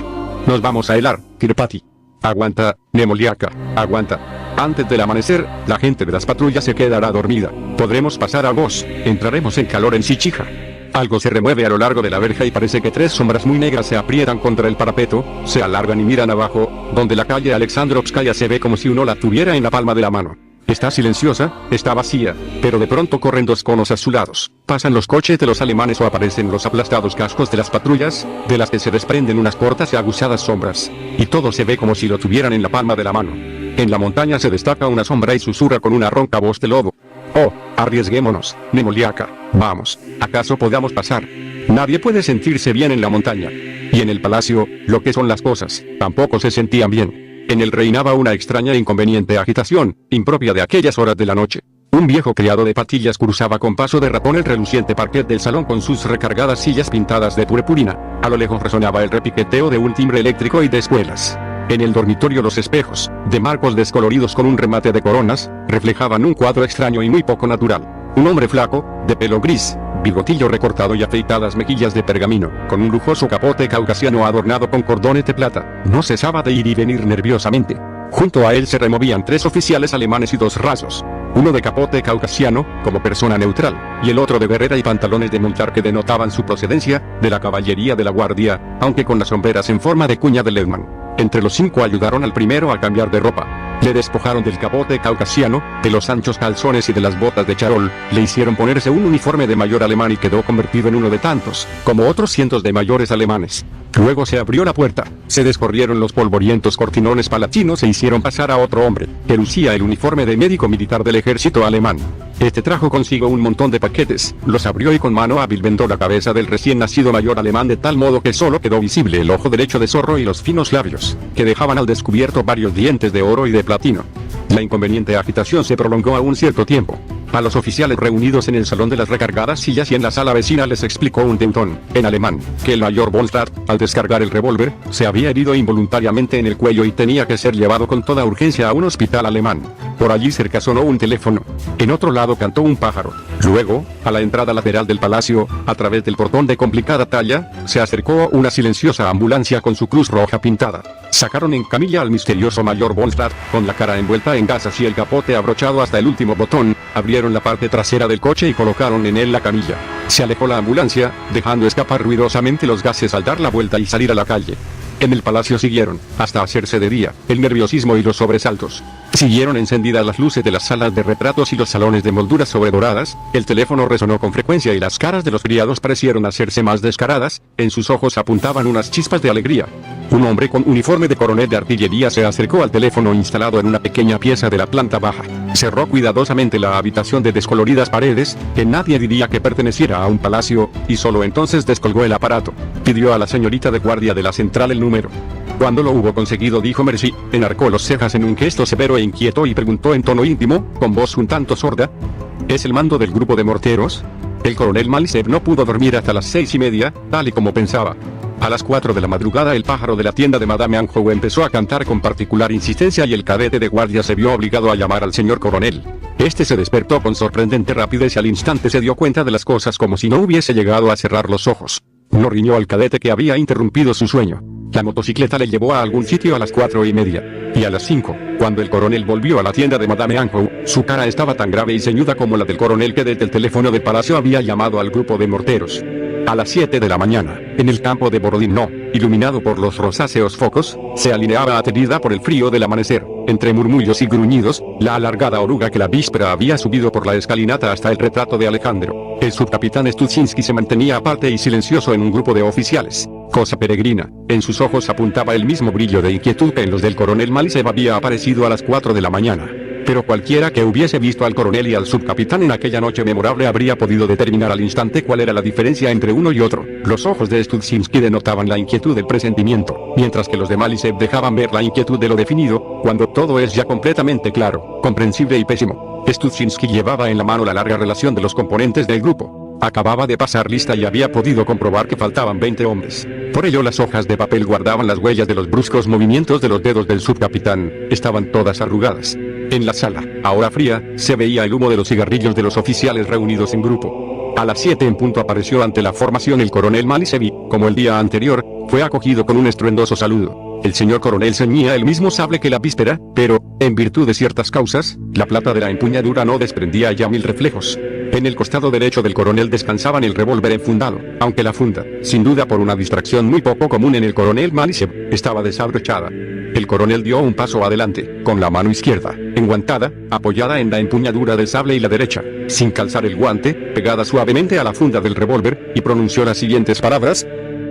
Nos vamos a helar, Kirpati. Aguanta, Nemoliaka, aguanta. Antes del amanecer, la gente de las patrullas se quedará dormida. Podremos pasar a Vos, entraremos en calor en Sichija. Algo se remueve a lo largo de la verja y parece que 3 sombras muy negras se aprietan contra el parapeto, se alargan y miran abajo, donde la calle Alexandrovskaya se ve como si uno la tuviera en la palma de la mano. Está silenciosa, está vacía, pero de pronto corren 2 conos azulados. Pasan los coches de los alemanes o aparecen los aplastados cascos de las patrullas, de las que se desprenden unas cortas y aguzadas sombras. Y todo se ve como si lo tuvieran en la palma de la mano. En la montaña se destaca una sombra y susurra con una ronca voz de lobo. Arriesguémonos, Nemoliaka, vamos, ¿acaso podamos pasar? Nadie puede sentirse bien en la montaña. Y en el palacio, lo que son las cosas, tampoco se sentían bien. En él reinaba una extraña e inconveniente agitación, impropia de aquellas horas de la noche. Un viejo criado de patillas cruzaba con paso de ratón el reluciente parquet del salón con sus recargadas sillas pintadas de purpurina. A lo lejos resonaba el repiqueteo de un timbre eléctrico y de espuelas. En el dormitorio los espejos, de marcos descoloridos con un remate de coronas, reflejaban un cuadro extraño y muy poco natural. Un hombre flaco, de pelo gris, bigotillo recortado y afeitadas mejillas de pergamino, con un lujoso capote caucasiano adornado con cordones de plata, no cesaba de ir y venir nerviosamente. Junto a él se removían 3 oficiales alemanes y 2 rasos. Uno de capote caucasiano, como persona neutral, y el otro de berreta y pantalones de montar que denotaban su procedencia, de la caballería de la guardia, aunque con las sombreras en forma de cuña de Lehmann. Entre los 5 ayudaron al primero a cambiar de ropa. Le despojaron del capote caucasiano, de los anchos calzones y de las botas de charol, le hicieron ponerse un uniforme de mayor alemán y quedó convertido en uno de tantos, como otros cientos de mayores alemanes. Luego se abrió la puerta, se descorrieron los polvorientos cortinones palatinos e hicieron pasar a otro hombre, que lucía el uniforme de médico militar del ejército alemán. Este trajo consigo un montón de paquetes, los abrió y con mano hábil vendó la cabeza del recién nacido mayor alemán de tal modo que solo quedó visible el ojo derecho de zorro y los finos labios, que dejaban al descubierto varios dientes de oro y de platino. La inconveniente agitación se prolongó a un cierto tiempo. A los oficiales reunidos en el salón de las recargadas sillas y en la sala vecina les explicó un teutón, en alemán, que el mayor Bonstadt, al descargar el revólver, se había herido involuntariamente en el cuello y tenía que ser llevado con toda urgencia a un hospital alemán. Por allí cerca sonó un teléfono. En otro lado cantó un pájaro. Luego, a la entrada lateral del palacio, a través del portón de complicada talla, se acercó una silenciosa ambulancia con su cruz roja pintada. Sacaron en camilla al misterioso mayor Bonstadt, con la cara envuelta en gasas y el capote abrochado hasta el último botón, abrieron la parte trasera del coche y colocaron en él la camilla. Se alejó la ambulancia, dejando escapar ruidosamente los gases al dar la vuelta y salir a la calle. En el palacio siguieron, hasta hacerse de día, el nerviosismo y los sobresaltos. Siguieron encendidas las luces de las salas de retratos y los salones de molduras sobredoradas, el teléfono resonó con frecuencia y las caras de los criados parecieron hacerse más descaradas, en sus ojos apuntaban unas chispas de alegría. Un hombre con uniforme de coronel de artillería se acercó al teléfono instalado en una pequeña pieza de la planta baja. Cerró cuidadosamente la habitación de descoloridas paredes, que nadie diría que perteneciera a un palacio, y solo entonces descolgó el aparato. Pidió a la señorita de guardia de la central el número. Cuando lo hubo conseguido dijo Mercy, enarcó los cejas en un gesto severo e inquieto y preguntó en tono íntimo, con voz un tanto sorda: ¿es el mando del grupo de morteros? El coronel Malisev no pudo dormir hasta las 6:30, tal y como pensaba. A las 4 de la madrugada el pájaro de la tienda de Madame Anjou empezó a cantar con particular insistencia y el cadete de guardia se vio obligado a llamar al señor coronel. Este se despertó con sorprendente rapidez y al instante se dio cuenta de las cosas como si no hubiese llegado a cerrar los ojos. No riñó al cadete que había interrumpido su sueño. La motocicleta le llevó a algún sitio a las 4:30. Y a las 5, cuando el coronel volvió a la tienda de Madame Anjou, su cara estaba tan grave y ceñuda como la del coronel que desde el teléfono del palacio había llamado al grupo de morteros. A las 7 de la mañana, en el campo de Borodino, iluminado por los rosáceos focos, se alineaba aterida por el frío del amanecer, entre murmullos y gruñidos, la alargada oruga que la víspera había subido por la escalinata hasta el retrato de Alejandro. El subcapitán Studziński se mantenía aparte y silencioso en un grupo de oficiales. Cosa peregrina, en sus ojos apuntaba el mismo brillo de inquietud que en los del coronel Malisev había aparecido a las 4 de la mañana. Pero cualquiera que hubiese visto al coronel y al subcapitán en aquella noche memorable habría podido determinar al instante cuál era la diferencia entre uno y otro. Los ojos de Studziński denotaban la inquietud del presentimiento, mientras que los de Malisev dejaban ver la inquietud de lo definido, cuando todo es ya completamente claro, comprensible y pésimo. Studziński llevaba en la mano la larga relación de los componentes del grupo. Acababa de pasar lista y había podido comprobar que faltaban 20 hombres. Por ello las hojas de papel guardaban las huellas de los bruscos movimientos de los dedos del subcapitán, estaban todas arrugadas. En la sala, ahora fría, se veía el humo de los cigarrillos de los oficiales reunidos en grupo. A las 7 en punto apareció ante la formación el coronel Malisev y, como el día anterior, fue acogido con un estruendoso saludo. El señor coronel ceñía el mismo sable que la víspera, pero, en virtud de ciertas causas, la plata de la empuñadura no desprendía ya 1000 reflejos. En el costado derecho del coronel descansaban el revólver enfundado, aunque la funda, sin duda por una distracción muy poco común en el coronel Malisev, estaba desabrochada. El coronel dio un paso adelante, con la mano izquierda, enguantada, apoyada en la empuñadura del sable y la derecha, sin calzar el guante, pegada suavemente a la funda del revólver, y pronunció las siguientes palabras: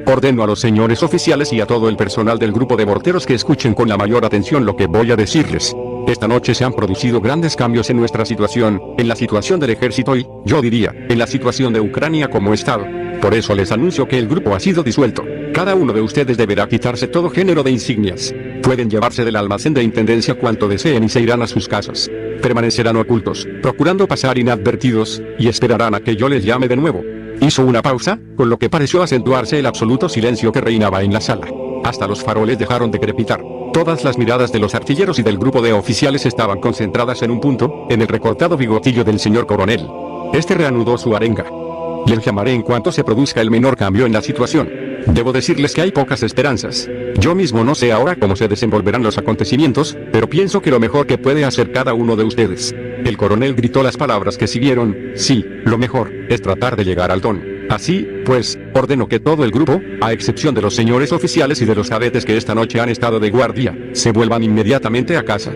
ordeno a los señores oficiales y a todo el personal del grupo de morteros que escuchen con la mayor atención lo que voy a decirles. Esta noche se han producido grandes cambios en nuestra situación, en la situación del ejército y, yo diría, en la situación de Ucrania como Estado. Por eso les anuncio que el grupo ha sido disuelto. Cada uno de ustedes deberá quitarse todo género de insignias. Pueden llevarse del almacén de intendencia cuanto deseen y se irán a sus casas. Permanecerán ocultos, procurando pasar inadvertidos, y esperarán a que yo les llame de nuevo. Hizo una pausa, con lo que pareció acentuarse el absoluto silencio que reinaba en la sala. Hasta los faroles dejaron de crepitar. Todas las miradas de los artilleros y del grupo de oficiales estaban concentradas en un punto, en el recortado bigotillo del señor coronel. Este reanudó su arenga. Les llamaré en cuanto se produzca el menor cambio en la situación. Debo decirles que hay pocas esperanzas. Yo mismo no sé ahora cómo se desenvolverán los acontecimientos, pero pienso que lo mejor que puede hacer cada uno de ustedes. El coronel gritó las palabras que siguieron. Sí, lo mejor es tratar de llegar al don. Así, pues, ordeno que todo el grupo, a excepción de los señores oficiales y de los cadetes que esta noche han estado de guardia, se vuelvan inmediatamente a casa.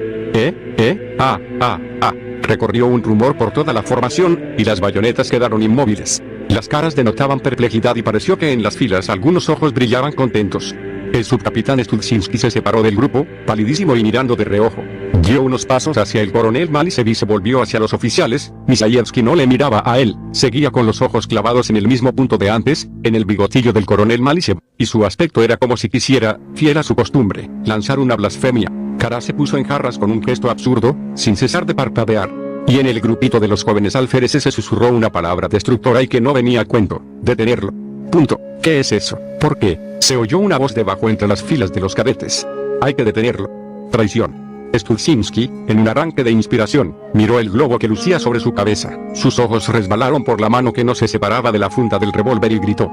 Recorrió un rumor por toda la formación, y las bayonetas quedaron inmóviles. Las caras denotaban perplejidad y pareció que en las filas algunos ojos brillaban contentos. El subcapitán Stulcinski se separó del grupo, palidísimo y mirando de reojo. Dio unos pasos hacia el coronel Malisev y se volvió hacia los oficiales. Misayevsky no le miraba a él, seguía con los ojos clavados en el mismo punto de antes, en el bigotillo del coronel Malisev, y su aspecto era como si quisiera, fiel a su costumbre, lanzar una blasfemia. Karas se puso en jarras con un gesto absurdo, sin cesar de parpadear. Y en el grupito de los jóvenes alféreces se susurró una palabra destructora y que no venía a cuento: detenerlo. Punto. ¿Qué es eso? ¿Por qué? Se oyó una voz debajo entre las filas de los cadetes. Hay que detenerlo. Traición. Stulcinski, en un arranque de inspiración, miró el globo que lucía sobre su cabeza. Sus ojos resbalaron por la mano que no se separaba de la funda del revólver y gritó: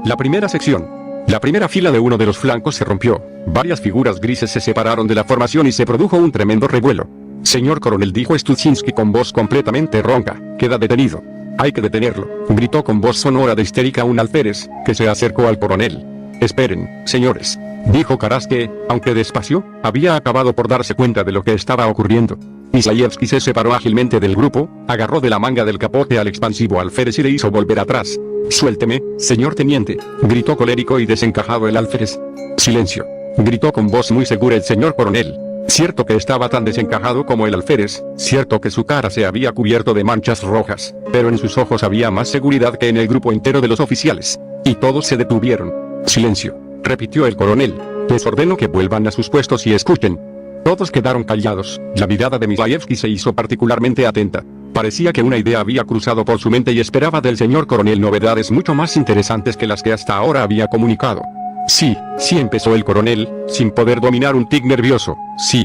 la primera sección. La primera fila de uno de los flancos se rompió. Varias figuras grises se separaron de la formación y se produjo un tremendo revuelo. Señor coronel, dijo Stulcinski con voz completamente ronca, queda detenido. Hay que detenerlo, gritó con voz sonora de histérica un alférez, que se acercó al coronel. Esperen, señores, dijo Karas que, aunque despacio, había acabado por darse cuenta de lo que estaba ocurriendo. Misayevsky se separó ágilmente del grupo, agarró de la manga del capote al expansivo alférez y le hizo volver atrás. Suélteme, señor teniente, gritó colérico y desencajado el alférez. Silencio, gritó con voz muy segura el señor coronel. Cierto que estaba tan desencajado como el alférez, cierto que su cara se había cubierto de manchas rojas, pero en sus ojos había más seguridad que en el grupo entero de los oficiales. Y todos se detuvieron. Silencio, repitió el coronel. Les ordeno que vuelvan a sus puestos y escuchen. Todos quedaron callados. La mirada de Misayevsky se hizo particularmente atenta. Parecía que una idea había cruzado por su mente y esperaba del señor coronel novedades mucho más interesantes que las que hasta ahora había comunicado. Sí, empezó el coronel, sin poder dominar un tic nervioso. Sí.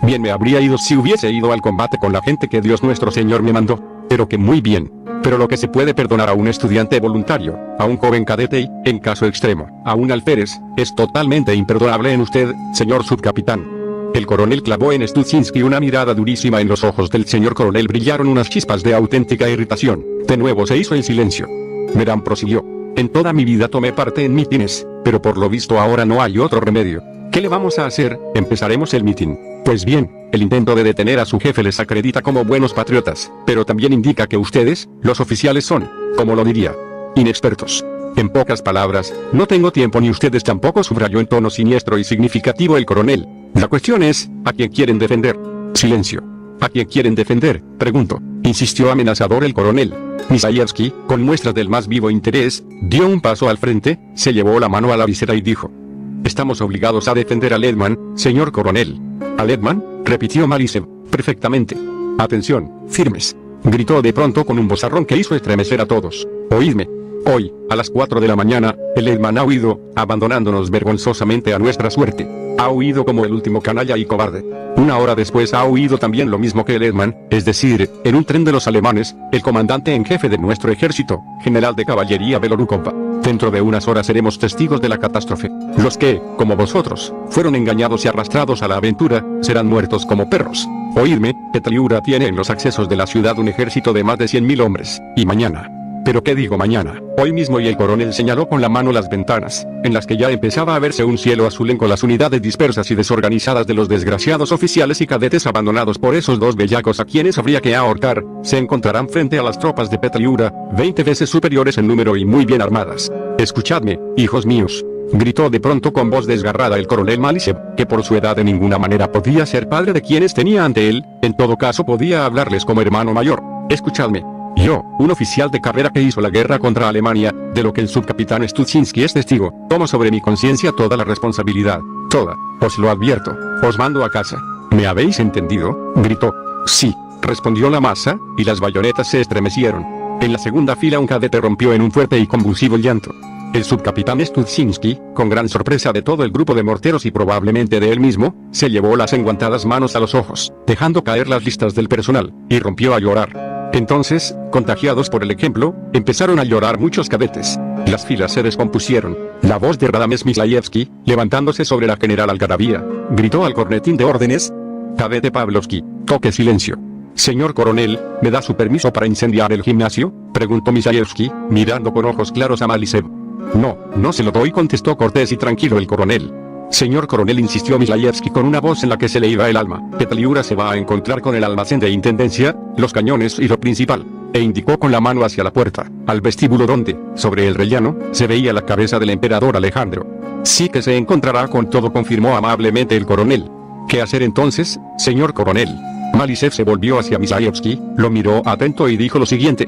Bien me habría ido si hubiese ido al combate con la gente que Dios nuestro Señor me mandó. Pero que muy bien. Pero lo que se puede perdonar a un estudiante voluntario, a un joven cadete y, en caso extremo, a un alférez, es totalmente imperdonable en usted, señor subcapitán. El coronel clavó en Stulcinski una mirada durísima. En los ojos del señor coronel brillaron unas chispas de auténtica irritación. De nuevo se hizo el silencio. Meram prosiguió. En toda mi vida tomé parte en mítines, pero por lo visto ahora no hay otro remedio. ¿Qué le vamos a hacer? Empezaremos el mitin. Pues bien, el intento de detener a su jefe les acredita como buenos patriotas, pero también indica que ustedes, los oficiales, son, como lo diría, inexpertos. En pocas palabras, no tengo tiempo ni ustedes tampoco, subrayó en tono siniestro y significativo el coronel. La cuestión es, ¿a quién quieren defender? Silencio. ¿A quién quieren defender? Pregunto. Insistió amenazador el coronel. Misayevsky, con muestras del más vivo interés, dio un paso al frente, se llevó la mano a la visera y dijo: estamos obligados a defender a Ledman, señor coronel. ¿A Ledman? Repitió Malisev. Perfectamente. Atención, firmes. Gritó de pronto con un vozarrón que hizo estremecer a todos. Oídme. Hoy, a las 4 de la mañana, el Ledman ha huido, abandonándonos vergonzosamente a nuestra suerte. Ha huido como el último canalla y cobarde. Una hora después ha huido también lo mismo que el Ledman, es decir, en un tren de los alemanes, el comandante en jefe de nuestro ejército, general de caballería Belorukov. Dentro de unas horas seremos testigos de la catástrofe. Los que, como vosotros, fueron engañados y arrastrados a la aventura, serán muertos como perros. Oídme, Petliura tiene en los accesos de la ciudad un ejército de más de 100.000 hombres, y mañana. ¿Pero qué digo mañana? Hoy mismo, y el coronel señaló con la mano las ventanas, en las que ya empezaba a verse un cielo azul con las unidades dispersas y desorganizadas de los desgraciados oficiales y cadetes abandonados por esos dos bellacos a quienes habría que ahorcar, se encontrarán frente a las tropas de Petliura, 20 veces superiores en número y muy bien armadas. Escuchadme, hijos míos. Gritó de pronto con voz desgarrada el coronel Malisev, que por su edad de ninguna manera podía ser padre de quienes tenía ante él, en todo caso podía hablarles como hermano mayor. Escuchadme. Yo, un oficial de carrera que hizo la guerra contra Alemania, de lo que el subcapitán Stulcinski es testigo, tomo sobre mi conciencia toda la responsabilidad. toda, os lo advierto, os mando a casa. ¿Me habéis entendido?, gritó. Sí, respondió la masa, y las bayonetas se estremecieron. En la segunda fila un cadete rompió en un fuerte y convulsivo llanto. El subcapitán Studzinski, con gran sorpresa de todo el grupo de morteros y probablemente de él mismo, se llevó las enguantadas manos a los ojos, dejando caer las listas del personal, y rompió a llorar. Entonces, contagiados por el ejemplo, empezaron a llorar muchos cadetes. Las filas se descompusieron. La voz de Radames Mislayevsky, levantándose sobre la general algarabía, gritó al cornetín de órdenes: «Cadete Pavlovsky, toque silencio». «Señor coronel, ¿me da su permiso para incendiar el gimnasio?», preguntó Mislayevsky, mirando con ojos claros a Malisev. «No, no se lo doy», contestó cortés y tranquilo el coronel. «Señor coronel», insistió Mislayevsky con una voz en la que se le iba el alma, «Petliura se va a encontrar con el almacén de intendencia, los cañones y lo principal», e indicó con la mano hacia la puerta, al vestíbulo donde, sobre el rellano, se veía la cabeza del emperador Alejandro. «Sí que se encontrará con todo», confirmó amablemente el coronel. «¿Qué hacer entonces, señor coronel?». Malisev se volvió hacia Mislayevsky, lo miró atento y dijo lo siguiente: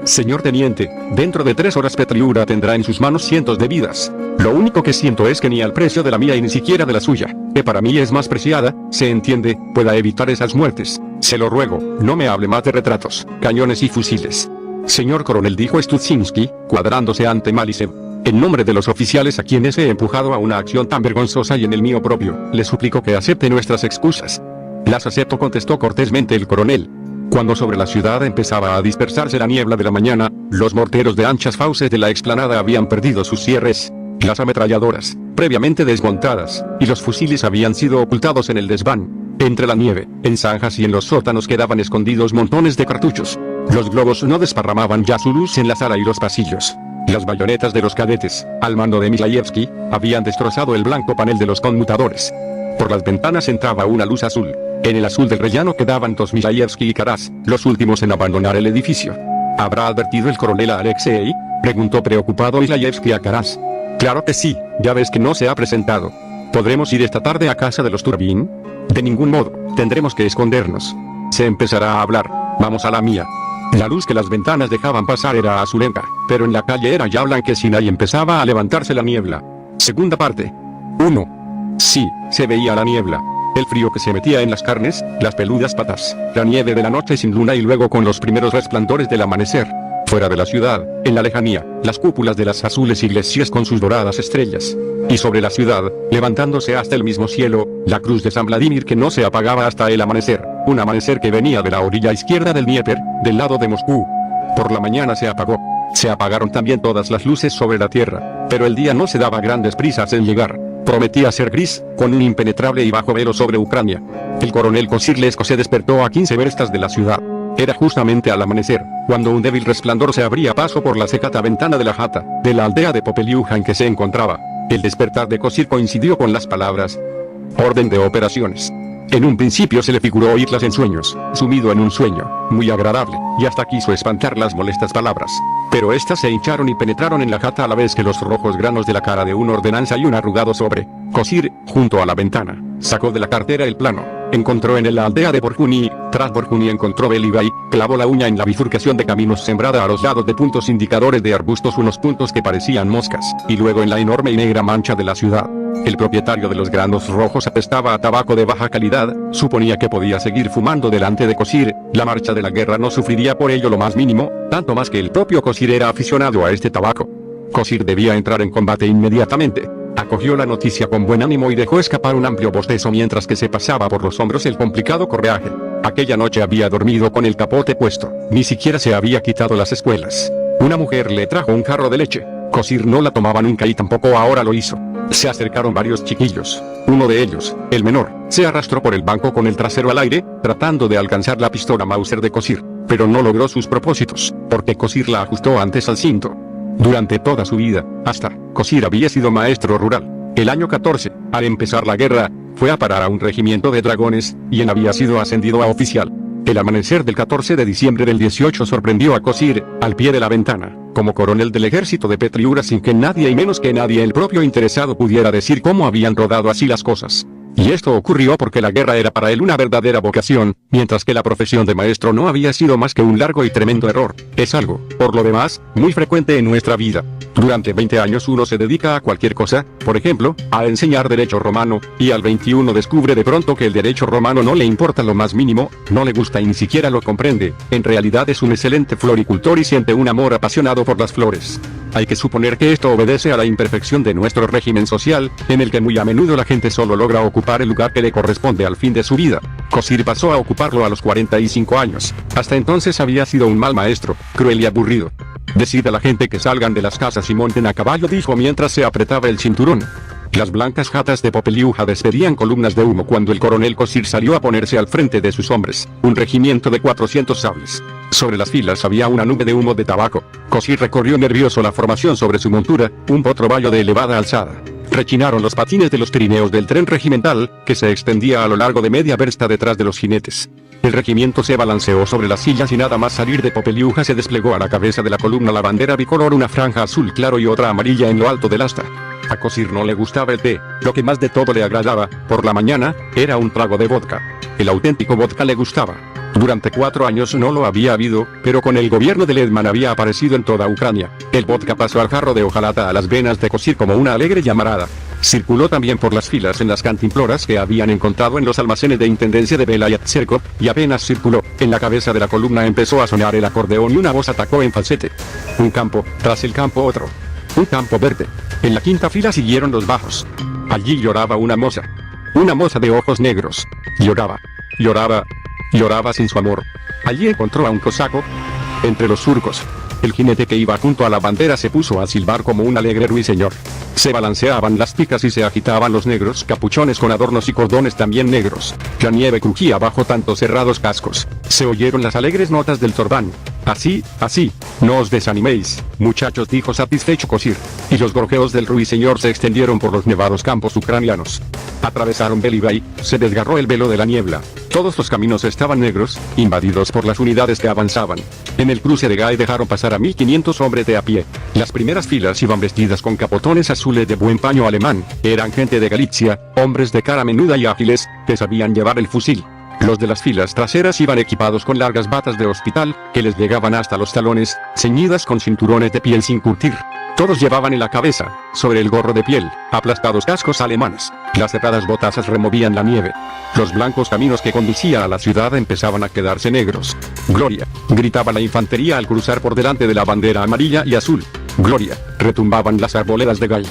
«Señor teniente, dentro de 3 horas Petliura tendrá en sus manos cientos de vidas. Lo único que siento es que ni al precio de la mía y ni siquiera de la suya, que para mí es más preciada, se entiende, pueda evitar esas muertes. Se lo ruego, no me hable más de retratos, cañones y fusiles». «Señor coronel», dijo Studzinski, cuadrándose ante Malisev, «en nombre de los oficiales a quienes he empujado a una acción tan vergonzosa y en el mío propio, le suplico que acepte nuestras excusas». «Las acepto», contestó cortésmente el coronel. Cuando sobre la ciudad empezaba a dispersarse la niebla de la mañana, los morteros de anchas fauces de la explanada habían perdido sus cierres. Las ametralladoras, previamente desmontadas, y los fusiles habían sido ocultados en el desván. Entre la nieve, en zanjas y en los sótanos quedaban escondidos montones de cartuchos. Los globos no desparramaban ya su luz en la sala y los pasillos. Las bayonetas de los cadetes, al mando de Mislayevsky, habían destrozado el blanco panel de los conmutadores. Por las ventanas entraba una luz azul. En el azul del rellano quedaban Mislayevsky y Karas, los últimos en abandonar el edificio. ¿Habrá advertido el coronel a Alexei?, preguntó preocupado Mislayevsky a Karas. «Claro que sí, ya ves que no se ha presentado». «¿Podremos ir esta tarde a casa de los Turbin?». «De ningún modo, tendremos que escondernos». «Se empezará a hablar. Vamos a la mía». La luz que las ventanas dejaban pasar era azulenca, pero en la calle era ya blanquecina y empezaba a levantarse la niebla. Segunda parte. 1. Sí, se veía la niebla. El frío que se metía en las carnes, las peludas patas, la nieve de la noche sin luna y luego con los primeros resplandores del amanecer. Fuera de la ciudad, en la lejanía, las cúpulas de las azules iglesias con sus doradas estrellas. Y sobre la ciudad, levantándose hasta el mismo cielo, la cruz de San Vladimir que no se apagaba hasta el amanecer, un amanecer que venía de la orilla izquierda del Dnieper, del lado de Moscú. Por la mañana se apagó. Se apagaron también todas las luces sobre la tierra, pero el día no se daba grandes prisas en llegar. Prometía ser gris, con un impenetrable y bajo velo sobre Ucrania. El coronel Kosirlesko se despertó a 15 verstas de la ciudad. Era justamente al amanecer, cuando un débil resplandor se abría paso por la secata ventana de la jata, de la aldea de Popeliuja en que se encontraba. El despertar de Kosir coincidió con las palabras «orden de operaciones». En un principio se le figuró oírlas en sueños, sumido en un sueño, muy agradable, y hasta quiso espantar las molestas palabras. Pero éstas se hincharon y penetraron en la jata a la vez que los rojos granos de la cara de una ordenanza y un arrugado sobre. Kosir, junto a la ventana, sacó de la cartera el plano, encontró en la aldea de Borjuni, tras Borjuni encontró Belivay, clavó la uña en la bifurcación de caminos sembrada a los lados de puntos indicadores de arbustos unos puntos que parecían moscas, y luego en la enorme y negra mancha de la ciudad. El propietario de los granos rojos apestaba a tabaco de baja calidad, suponía que podía seguir fumando delante de Kosir, la marcha de la guerra no sufriría por ello lo más mínimo, tanto más que el propio Kosir era aficionado a este tabaco. Kosir debía entrar en combate inmediatamente. Acogió la noticia con buen ánimo y dejó escapar un amplio bostezo mientras que se pasaba por los hombros el complicado correaje. Aquella noche había dormido con el capote puesto, ni siquiera se había quitado las espuelas. Una mujer le trajo un jarro de leche. Kosir no la tomaba nunca y tampoco ahora lo hizo. Se acercaron varios chiquillos. Uno de ellos, el menor, se arrastró por el banco con el trasero al aire, tratando de alcanzar la pistola Mauser de Kosir, pero no logró sus propósitos, porque Kosir la ajustó antes al cinto. Durante toda su vida, hasta, Kosir había sido maestro rural. El año 14, al empezar la guerra, fue a parar a un regimiento de dragones, y había sido ascendido a oficial. El amanecer del 14 de diciembre del 18 sorprendió a Kosir, al pie de la ventana, como coronel del ejército de Petliura sin que nadie y menos que nadie el propio interesado pudiera decir cómo habían rodado así las cosas. Y esto ocurrió porque la guerra era para él una verdadera vocación, mientras que la profesión de maestro no había sido más que un largo y tremendo error. Es algo, por lo demás, muy frecuente en nuestra vida. Durante 20 años uno se dedica a cualquier cosa, por ejemplo, a enseñar derecho romano, y al 21 descubre de pronto que el derecho romano no le importa lo más mínimo, no le gusta y ni siquiera lo comprende. En realidad es un excelente floricultor y siente un amor apasionado por las flores. Hay que suponer que esto obedece a la imperfección de nuestro régimen social, en el que muy a menudo la gente solo logra ocupar el lugar que le corresponde al fin de su vida. Cosir pasó a ocuparlo a los 45 años. Hasta entonces había sido un mal maestro, cruel y aburrido. Decid a la gente que salgan de las casas y monten a caballo, dijo mientras se apretaba el cinturón. Las blancas jatas de Popeliuja despedían columnas de humo cuando el coronel Cosir salió a ponerse al frente de sus hombres, un regimiento de 400 sables. Sobre las filas había una nube de humo de tabaco. Cosir recorrió nervioso la formación sobre su montura, un potro vallo de elevada alzada. Rechinaron los patines de los trineos del tren regimental, que se extendía a lo largo de media versta detrás de los jinetes. El regimiento se balanceó sobre las sillas y nada más salir de Popeliuja se desplegó a la cabeza de la columna la bandera bicolor, una franja azul claro y otra amarilla en lo alto del asta. A Cosir no le gustaba el té, lo que más de todo le agradaba, por la mañana, era un trago de vodka. El auténtico vodka le gustaba. Durante 4 años no lo había habido, pero con el gobierno de Ledman había aparecido en toda Ucrania. El vodka pasó al jarro de hojalata a las venas de Cosir como una alegre llamarada. Circuló también por las filas en las cantimploras que habían encontrado en los almacenes de intendencia de Bela y Atserkov, y apenas circuló, en la cabeza de la columna empezó a sonar el acordeón y una voz atacó en falsete. Un campo, tras el campo otro. Un campo verde. En la quinta fila siguieron los bajos. Allí lloraba una moza. Una moza de ojos negros. Lloraba. Lloraba. Lloraba sin su amor. Allí encontró a un cosaco. Entre los surcos. El jinete que iba junto a la bandera se puso a silbar como un alegre ruiseñor. Se balanceaban las picas y se agitaban los negros capuchones con adornos y cordones también negros. La nieve crujía bajo tantos cerrados cascos. Se oyeron las alegres notas del zorbán. Así, así, no os desaniméis, muchachos, dijo satisfecho Cosir. Y los gorjeos del ruiseñor se extendieron por los nevados campos ucranianos. Atravesaron Belivay, se desgarró el velo de la niebla. Todos los caminos estaban negros, invadidos por las unidades que avanzaban. En el cruce de Gay dejaron pasar a 1500 hombres de a pie. Las primeras filas iban vestidas con capotones azules de buen paño alemán. Eran gente de Galicia, hombres de cara menuda y ágiles, que sabían llevar el fusil. Los de las filas traseras iban equipados con largas batas de hospital, que les llegaban hasta los talones, ceñidas con cinturones de piel sin curtir. Todos llevaban en la cabeza, sobre el gorro de piel, aplastados cascos alemanes. Las cerradas botazas removían la nieve. Los blancos caminos que conducían a la ciudad empezaban a quedarse negros. ¡Gloria!, gritaba la infantería al cruzar por delante de la bandera amarilla y azul. ¡Gloria!, retumbaban las arboledas de Gay.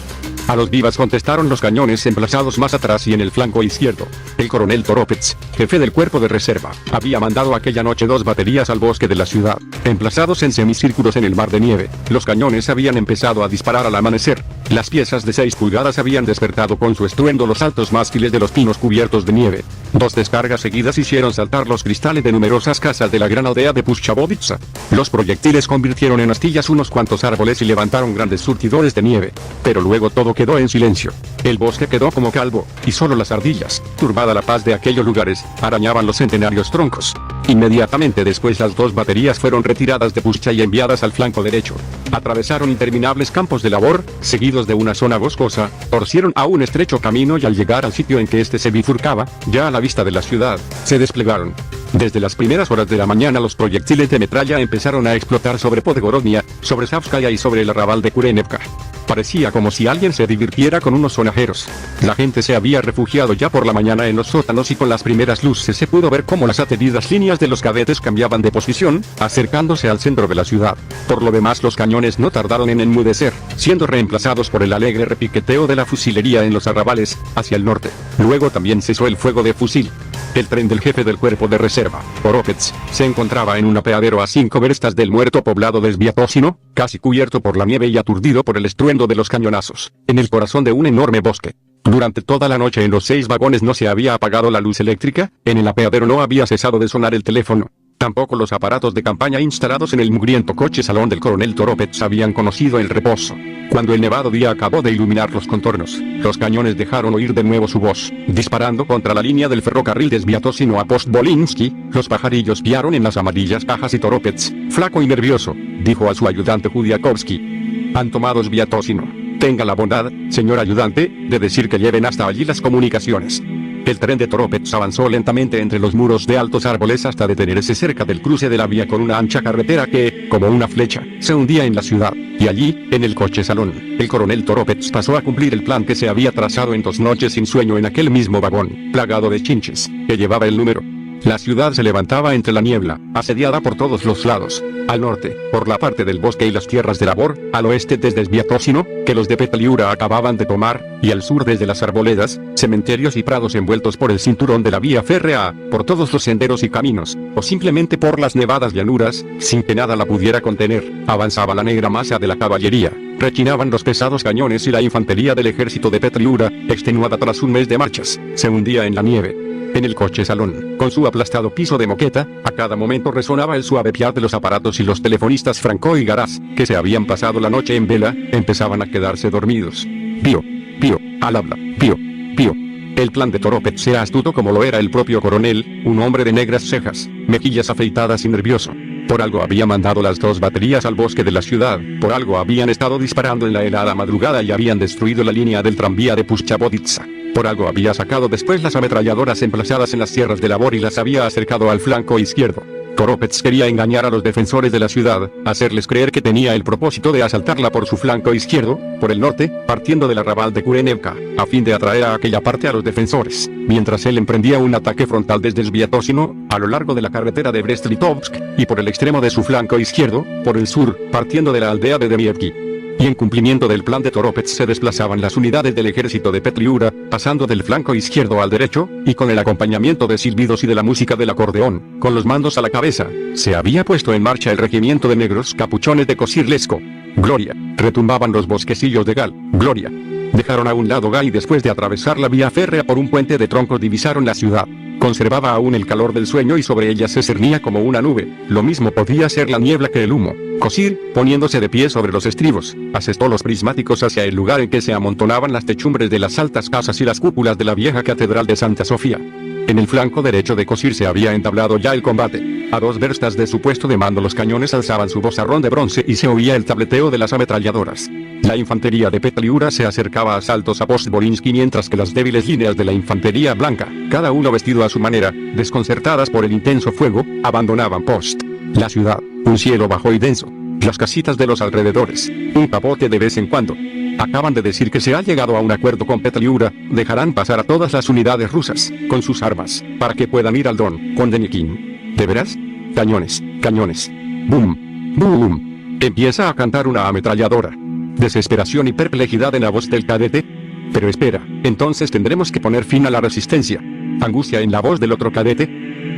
A los vivas contestaron los cañones emplazados más atrás y en el flanco izquierdo. El coronel Toropets, jefe del cuerpo de reserva, había mandado aquella noche 2 baterías al bosque de la ciudad, emplazados en semicírculos en el mar de nieve. Los cañones habían empezado a disparar al amanecer. Las piezas de 6 pulgadas habían despertado con su estruendo los altos mástiles de los pinos cubiertos de nieve. 2 descargas seguidas hicieron saltar los cristales de numerosas casas de la gran aldea de Pushchavovitsa. Los proyectiles convirtieron en astillas unos cuantos árboles y levantaron grandes surtidores de nieve. Pero luego todo quedó en silencio. El bosque quedó como calvo, y solo las ardillas, turbada la paz de aquellos lugares, arañaban los centenarios troncos. Inmediatamente después las 2 baterías fueron retiradas de Pushcha y enviadas al flanco derecho. Atravesaron interminables campos de labor, seguidos de una zona boscosa, torcieron a un estrecho camino y al llegar al sitio en que este se bifurcaba, ya a la vista de la ciudad, se desplegaron. Desde las primeras horas de la mañana los proyectiles de metralla empezaron a explotar sobre Podgorodnia, sobre Savskaya y sobre el arrabal de Kurenevka. Parecía como si alguien se divirtiera con unos sonajeros. La gente se había refugiado ya por la mañana en los sótanos y con las primeras luces se pudo ver cómo las ateridas líneas de los cadetes cambiaban de posición, acercándose al centro de la ciudad. Por lo demás los cañones no tardaron en enmudecer, siendo reemplazados por el alegre repiqueteo de la fusilería en los arrabales, hacia el norte. Luego también cesó el fuego de fusil. El tren del jefe del cuerpo de reserva, Toropets, se encontraba en un apeadero a 5 verstas del muerto poblado de Sviatosino, casi cubierto por la nieve y aturdido por el estruendo de los cañonazos, en el corazón de un enorme bosque. Durante toda la noche en los 6 vagones no se había apagado la luz eléctrica, en el apeadero no había cesado de sonar el teléfono. Tampoco los aparatos de campaña instalados en el mugriento coche salón del coronel Toropets habían conocido el reposo. Cuando el nevado día acabó de iluminar los contornos, los cañones dejaron oír de nuevo su voz, disparando contra la línea del ferrocarril de Sviatosino a Postvolinsky. Los pajarillos piaron en las amarillas cajas y Toropets, flaco y nervioso, dijo a su ayudante Judiakovsky: han tomado Sviatosino. Tenga la bondad, señor ayudante, de decir que lleven hasta allí las comunicaciones. El tren de Toropets avanzó lentamente entre los muros de altos árboles hasta detenerse cerca del cruce de la vía con una ancha carretera que, como una flecha, se hundía en la ciudad. Y allí, en el coche salón, el coronel Toropets pasó a cumplir el plan que se había trazado en 2 noches sin sueño en aquel mismo vagón, plagado de chinches, que llevaba el número. La ciudad se levantaba entre la niebla, asediada por todos los lados. Al norte, por la parte del bosque y las tierras de labor, al oeste desde Sviatosino, que los de Petliura acababan de tomar, y al sur desde las arboledas, cementerios y prados envueltos por el cinturón de la vía férrea, por todos los senderos y caminos, o simplemente por las nevadas llanuras, sin que nada la pudiera contener, avanzaba la negra masa de la caballería. Rechinaban los pesados cañones y la infantería del ejército de Petliura, extenuada tras un mes de marchas, se hundía en la nieve. En el coche salón, con su aplastado piso de moqueta, a cada momento resonaba el suave piar de los aparatos y los telefonistas Franco y Garaz, que se habían pasado la noche en vela, empezaban a quedarse dormidos. Pío, pío, al habla, pío, pío. El plan de Toropets era astuto como lo era el propio coronel, un hombre de negras cejas, mejillas afeitadas y nervioso. Por algo había mandado las 2 baterías al bosque de la ciudad, por algo habían estado disparando en la helada madrugada y habían destruido la línea del tranvía de Pushchavoditsa. Por algo había sacado después las ametralladoras emplazadas en las tierras de labor y las había acercado al flanco izquierdo. Toropets quería engañar a los defensores de la ciudad, hacerles creer que tenía el propósito de asaltarla por su flanco izquierdo, por el norte, partiendo del arrabal de Kurenevka, a fin de atraer a aquella parte a los defensores, mientras él emprendía un ataque frontal desde Sviatosino, a lo largo de la carretera de Brest-Litovsk, y por el extremo de su flanco izquierdo, por el sur, partiendo de la aldea de Demievki. Y en cumplimiento del plan de Toropets se desplazaban las unidades del ejército de Petliura, pasando del flanco izquierdo al derecho, y con el acompañamiento de silbidos y de la música del acordeón, con los mandos a la cabeza, se había puesto en marcha el regimiento de negros capuchones de Kosirlesko. Gloria, retumbaban los bosquecillos de Gal, gloria. Dejaron a un lado Gal y después de atravesar la vía férrea por un puente de troncos divisaron la ciudad. Conservaba aún el calor del sueño y sobre ella se cernía como una nube, lo mismo podía ser la niebla que el humo. Kosir, poniéndose de pie sobre los estribos, asestó los prismáticos hacia el lugar en que se amontonaban las techumbres de las altas casas y las cúpulas de la vieja catedral de Santa Sofía. En el flanco derecho de Kosir se había entablado ya el combate. A 2 verstas de su puesto de mando los cañones alzaban su vozarrón de bronce y se oía el tableteo de las ametralladoras. La infantería de Petliura se acercaba a saltos a Post-Volinsky mientras que las débiles líneas de la infantería blanca, cada uno vestido a su manera, desconcertadas por el intenso fuego, abandonaban Post. La ciudad, un cielo bajo y denso, las casitas de los alrededores, un capote de vez en cuando. Acaban de decir que se ha llegado a un acuerdo con Petliura, dejarán pasar a todas las unidades rusas, con sus armas, para que puedan ir al Don, con Denikin. ¿De veras? Cañones, cañones. Boom, boom. Empieza a cantar una ametralladora. Desesperación y perplejidad en la voz del cadete. Pero espera, entonces tendremos que poner fin a la resistencia. Angustia en la voz del otro cadete.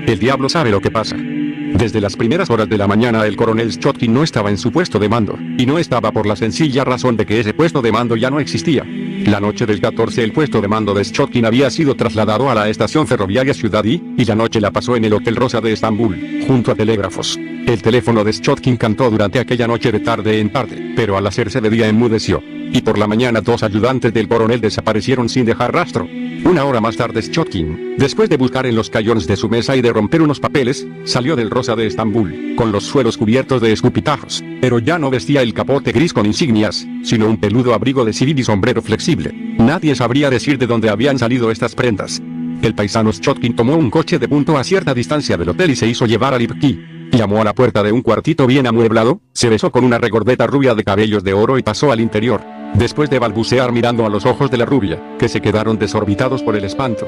El diablo sabe lo que pasa. Desde las primeras horas de la mañana el coronel Schotkin no estaba en su puesto de mando, y no estaba por la sencilla razón de que ese puesto de mando ya no existía. La noche del 14 el puesto de mando de Schotkin había sido trasladado a la estación ferroviaria Ciudad I, y la noche la pasó en el Hotel Rosa de Estambul, junto a telégrafos. El teléfono de Schotkin cantó durante aquella noche de tarde en tarde, pero al hacerse de día enmudeció. Y por la mañana 2 ayudantes del coronel desaparecieron sin dejar rastro. Una hora más tarde Schotkin, después de buscar en los cajones de su mesa y de romper unos papeles, salió del Rosa de Estambul, con los suelos cubiertos de escupitajos, pero ya no vestía el capote gris con insignias, sino un peludo abrigo de civil y sombrero flexible. Nadie sabría decir de dónde habían salido estas prendas. El paisano Schotkin tomó un coche de punto a cierta distancia del hotel y se hizo llevar a Lipki. Llamó a la puerta de un cuartito bien amueblado, se besó con una regordeta rubia de cabellos de oro y pasó al interior. Después de balbucear mirando a los ojos de la rubia, que se quedaron desorbitados por el espanto.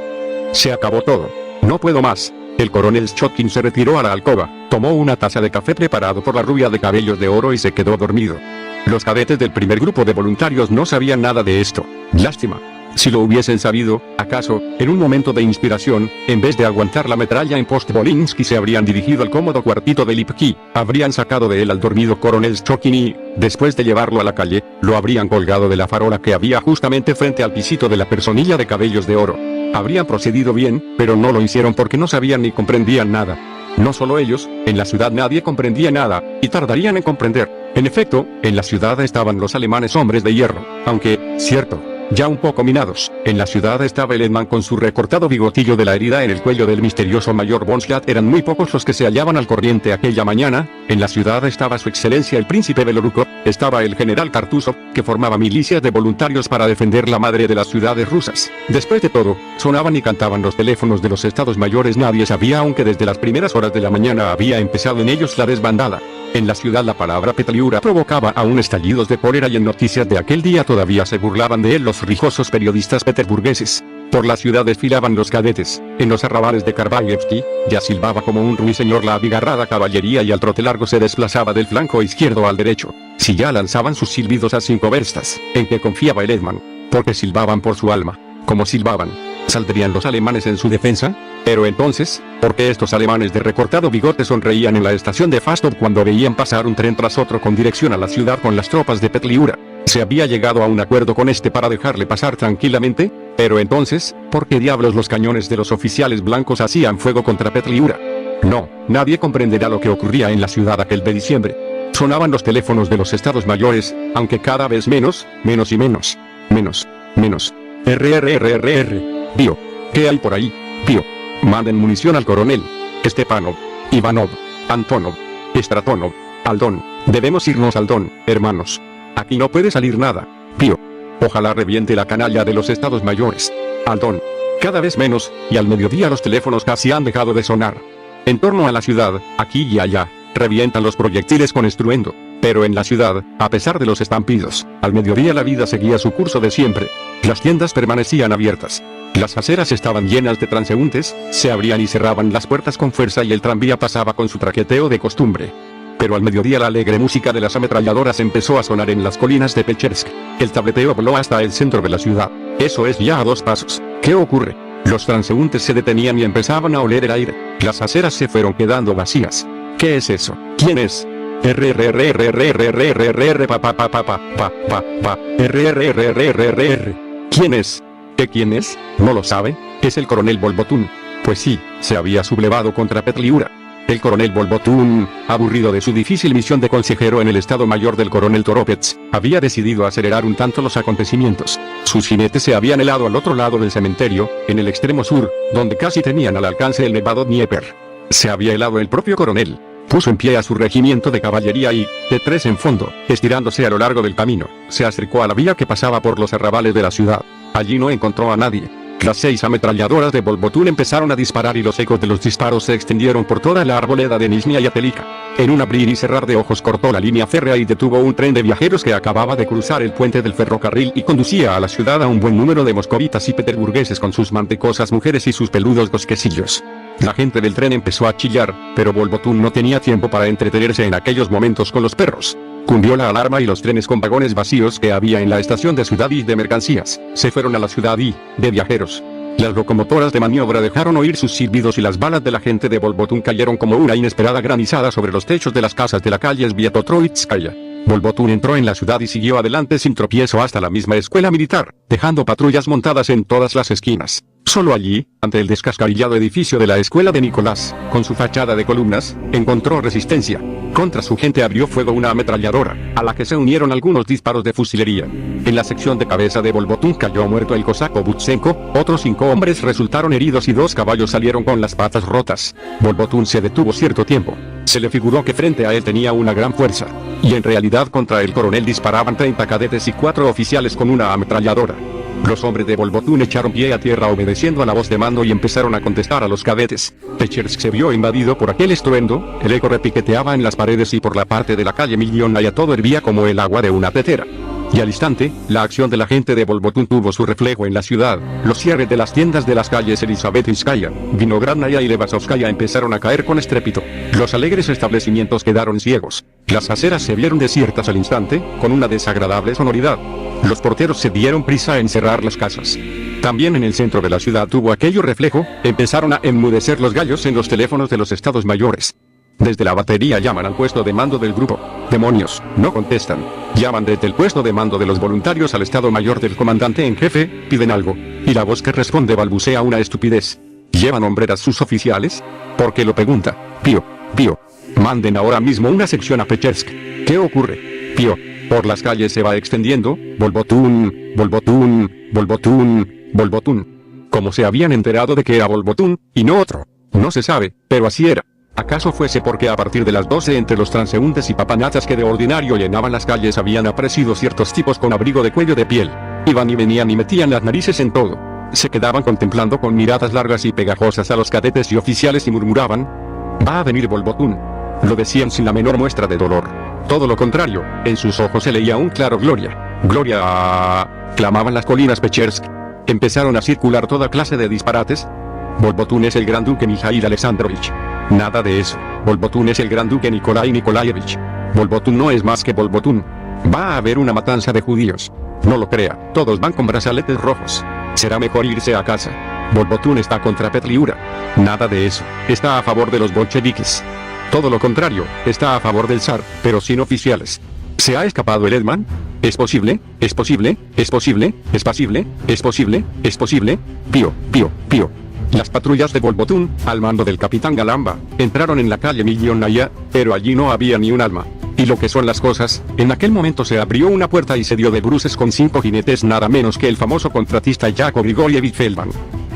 Se acabó todo. No puedo más. El coronel Schotkin se retiró a la alcoba, tomó una taza de café preparado por la rubia de cabellos de oro y se quedó dormido. Los cadetes del primer grupo de voluntarios no sabían nada de esto. Lástima. Si lo hubiesen sabido, acaso, en un momento de inspiración, en vez de aguantar la metralla en Post-Volinsky se habrían dirigido al cómodo cuartito de Lipki, habrían sacado de él al dormido coronel Schotkin y, después de llevarlo a la calle, lo habrían colgado de la farola que había justamente frente al pisito de la personilla de cabellos de oro. Habrían procedido bien, pero no lo hicieron porque no sabían ni comprendían nada. No solo ellos, en la ciudad nadie comprendía nada, y tardarían en comprender. En efecto, en la ciudad estaban los alemanes hombres de hierro, aunque, cierto, ya un poco minados. En la ciudad estaba el Edman con su recortado bigotillo de la herida en el cuello del misterioso mayor von Schlatt. Eran muy pocos los que se hallaban al corriente aquella mañana. En la ciudad estaba su excelencia el príncipe Belorukov, estaba el general Kartusov, que formaba milicias de voluntarios para defender la madre de las ciudades rusas. Después de todo, sonaban y cantaban los teléfonos de los estados mayores. Nadie sabía, aunque desde las primeras horas de la mañana había empezado en ellos la desbandada. En la ciudad la palabra Petliura provocaba aún estallidos de cólera y en noticias de aquel día todavía se burlaban de él los rijosos periodistas peterburgueses. Por la ciudad desfilaban los cadetes. En los arrabales de Karbayevsky, ya silbaba como un ruiseñor la abigarrada caballería y al trote largo se desplazaba del flanco izquierdo al derecho. Si ya lanzaban sus silbidos a 5 verstas, en que confiaba el Edman, porque silbaban por su alma. Como silbaban, ¿saldrían los alemanes en su defensa? Pero entonces, ¿por qué estos alemanes de recortado bigote sonreían en la estación de Fastov cuando veían pasar un tren tras otro con dirección a la ciudad con las tropas de Petliura? ¿Se había llegado a un acuerdo con este para dejarle pasar tranquilamente? Pero entonces, ¿por qué diablos los cañones de los oficiales blancos hacían fuego contra Petliura? No, nadie comprenderá lo que ocurría en la ciudad aquel de diciembre. Sonaban los teléfonos de los estados mayores, aunque cada vez menos y menos. Menos. Pío. ¿Qué hay por ahí? Pío. Manden munición al coronel. Stepanov. Ivanov. Antonov. Stratonov. Aldón. Debemos irnos al Don, hermanos. Aquí no puede salir nada. Pío. Ojalá reviente la canalla de los estados mayores. Aldón. Cada vez menos, y al mediodía los teléfonos casi han dejado de sonar. En torno a la ciudad, aquí y allá, revientan los proyectiles con estruendo. Pero en la ciudad, a pesar de los estampidos, al mediodía la vida seguía su curso de siempre. Las tiendas permanecían abiertas. Las aceras estaban llenas de transeúntes, se abrían y cerraban las puertas con fuerza y el tranvía pasaba con su traqueteo de costumbre. Pero al mediodía la alegre música de las ametralladoras empezó a sonar en las colinas de Pechersk. El tableteo voló hasta el centro de la ciudad. Eso es ya a 2 pasos. ¿Qué ocurre? Los transeúntes se detenían y empezaban a oler el aire. Las aceras se fueron quedando vacías. ¿Qué es eso? ¿Quién es? ¿Quién es? ¿Quién es? ¿No lo sabe? Es el coronel Bolbotún. Pues sí, se había sublevado contra Petliura. El coronel Bolbotún, aburrido de su difícil misión de consejero en el estado mayor del coronel Toropets, había decidido acelerar un tanto los acontecimientos. Sus jinetes se habían helado al otro lado del cementerio, en el extremo sur, donde casi tenían al alcance el nevado Dnieper. Se había helado el propio coronel. Puso en pie a su regimiento de caballería y, de 3 en fondo, estirándose a lo largo del camino, se acercó a la vía que pasaba por los arrabales de la ciudad. Allí no encontró a nadie. Las 6 ametralladoras de Bolbotún empezaron a disparar y los ecos de los disparos se extendieron por toda la arboleda de Nizhnia y Atelika. En un abrir y cerrar de ojos cortó la línea férrea y detuvo un tren de viajeros que acababa de cruzar el puente del ferrocarril y conducía a la ciudad a un buen número de moscovitas y peterburgueses con sus mantecosas mujeres y sus peludos bosquecillos. La gente del tren empezó a chillar, pero Bolbotún no tenía tiempo para entretenerse en aquellos momentos con los perros. Cundió la alarma y los trenes con vagones vacíos que había en la estación de ciudad y de mercancías, se fueron a la ciudad y, de viajeros. Las locomotoras de maniobra dejaron oír sus silbidos y las balas de la gente de Bolbotún cayeron como una inesperada granizada sobre los techos de las casas de la calle Sviatotroitskaya. Bolbotún entró en la ciudad y siguió adelante sin tropiezo hasta la misma escuela militar, dejando patrullas montadas en todas las esquinas. Solo allí, ante el descascarillado edificio de la escuela de Nicolás, con su fachada de columnas, encontró resistencia. Contra su gente abrió fuego una ametralladora, a la que se unieron algunos disparos de fusilería. En la sección de cabeza de Bolbotún cayó muerto el cosaco Butsenko, otros 5 hombres resultaron heridos y 2 caballos salieron con las patas rotas. Bolbotún se detuvo cierto tiempo. Se le figuró que frente a él tenía una gran fuerza. Y en realidad contra el coronel disparaban 30 cadetes y 4 oficiales con una ametralladora. Los hombres de Bolbotún echaron pie a tierra obedeciendo a la voz de mando y empezaron a contestar a los cadetes. Pechersk se vio invadido por aquel estruendo, el eco repiqueteaba en las paredes y por la parte de la calle Millonaya todo hervía como el agua de una tetera. Y al instante, la acción de la gente de Bolbotún tuvo su reflejo en la ciudad. Los cierres de las tiendas de las calles Elizabetskaya, Vinogradnaya y Levasovskaya empezaron a caer con estrépito. Los alegres establecimientos quedaron ciegos. Las aceras se vieron desiertas al instante, con una desagradable sonoridad. Los porteros se dieron prisa en cerrar las casas. También en el centro de la ciudad tuvo aquello reflejo, empezaron a enmudecer los gallos en los teléfonos de los estados mayores. Desde la batería llaman al puesto de mando del grupo. Demonios, no contestan. Llaman desde el puesto de mando de los voluntarios al estado mayor del comandante en jefe, piden algo. Y la voz que responde balbucea una estupidez. ¿Llevan hombreras sus oficiales? ¿Por qué lo pregunta? Pío. Manden ahora mismo una sección a Pechersk. ¿Qué ocurre? pío. Por las calles se va extendiendo, Bolbotún, Bolbotún, Bolbotún, Bolbotún. Como se habían enterado de que era Bolbotún, y no otro. No se sabe, pero así era. ¿Acaso fuese porque a partir de las 12 entre los transeúntes y papanatas que de ordinario llenaban las calles habían aparecido ciertos tipos con abrigo de cuello de piel? Iban y venían y metían las narices en todo. Se quedaban contemplando con miradas largas y pegajosas a los cadetes y oficiales y murmuraban: «Va a venir Bolbotún». Lo decían sin la menor muestra de dolor. Todo lo contrario, en sus ojos se leía un claro gloria. «¡Gloria!», clamaban las colinas Pechersk. Empezaron a circular toda clase de disparates. «Bolbotún es el gran duque Mijail Alexandrovich». Nada de eso. Bolbotún es el gran duque Nikolai Nikolaevich. Bolbotún no es más que Bolbotún. Va a haber una matanza de judíos. No lo crea, todos van con brazaletes rojos. Será mejor irse a casa. Bolbotún está contra Petliura. Nada de eso, está a favor de los bolcheviques. Todo lo contrario, está a favor del zar, pero sin oficiales. ¿Se ha escapado el Edman? ¿Es posible? ¿Es posible? ¿Es posible? ¿Es pasible? ¿Es posible? ¿Es posible? Pío, pío, pío. Las patrullas de Bolbotún, al mando del capitán Galamba, entraron en la calle Millonaya, pero allí no había ni un alma. Y lo que son las cosas, en aquel momento se abrió una puerta y se dio de bruces con 5 jinetes nada menos que el famoso contratista Yakov Grigorievich Feldman.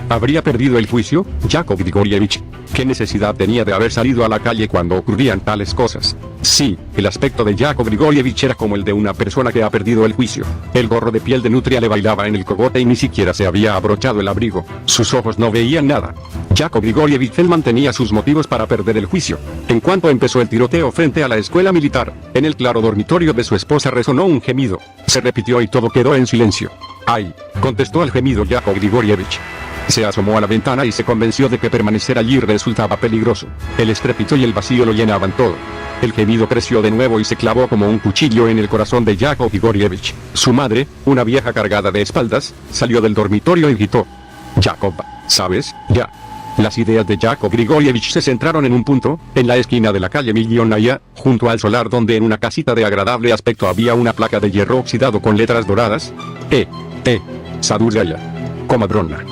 ¿Habría perdido el juicio, Yakov Grigorievich? ¿Qué necesidad tenía de haber salido a la calle cuando ocurrían tales cosas? Sí, el aspecto de Yakov Grigorievich era como el de una persona que ha perdido el juicio. El gorro de piel de nutria le bailaba en el cogote y ni siquiera se había abrochado el abrigo. Sus ojos no veían nada. Yakov Grigorievich Feldman tenía sus motivos para perder el juicio. En cuanto empezó el tiroteo frente a la escuela militar, en el claro dormitorio de su esposa resonó un gemido. Se repitió y todo quedó en silencio. «¡Ay!», contestó al gemido Yakov Grigorievich. Se asomó a la ventana y se convenció de que permanecer allí resultaba peligroso. El estrépito y el vacío lo llenaban todo. El gemido creció de nuevo y se clavó como un cuchillo en el corazón de Yakov Grigorievich. Su madre, una vieja cargada de espaldas, salió del dormitorio y gritó: «Yakov, ¿sabes? Ya». Las ideas de Yakov Grigorievich se centraron en un punto, en la esquina de la calle Millonaya, junto al solar donde en una casita de agradable aspecto había una placa de hierro oxidado con letras doradas: Saduraya. Comadrona.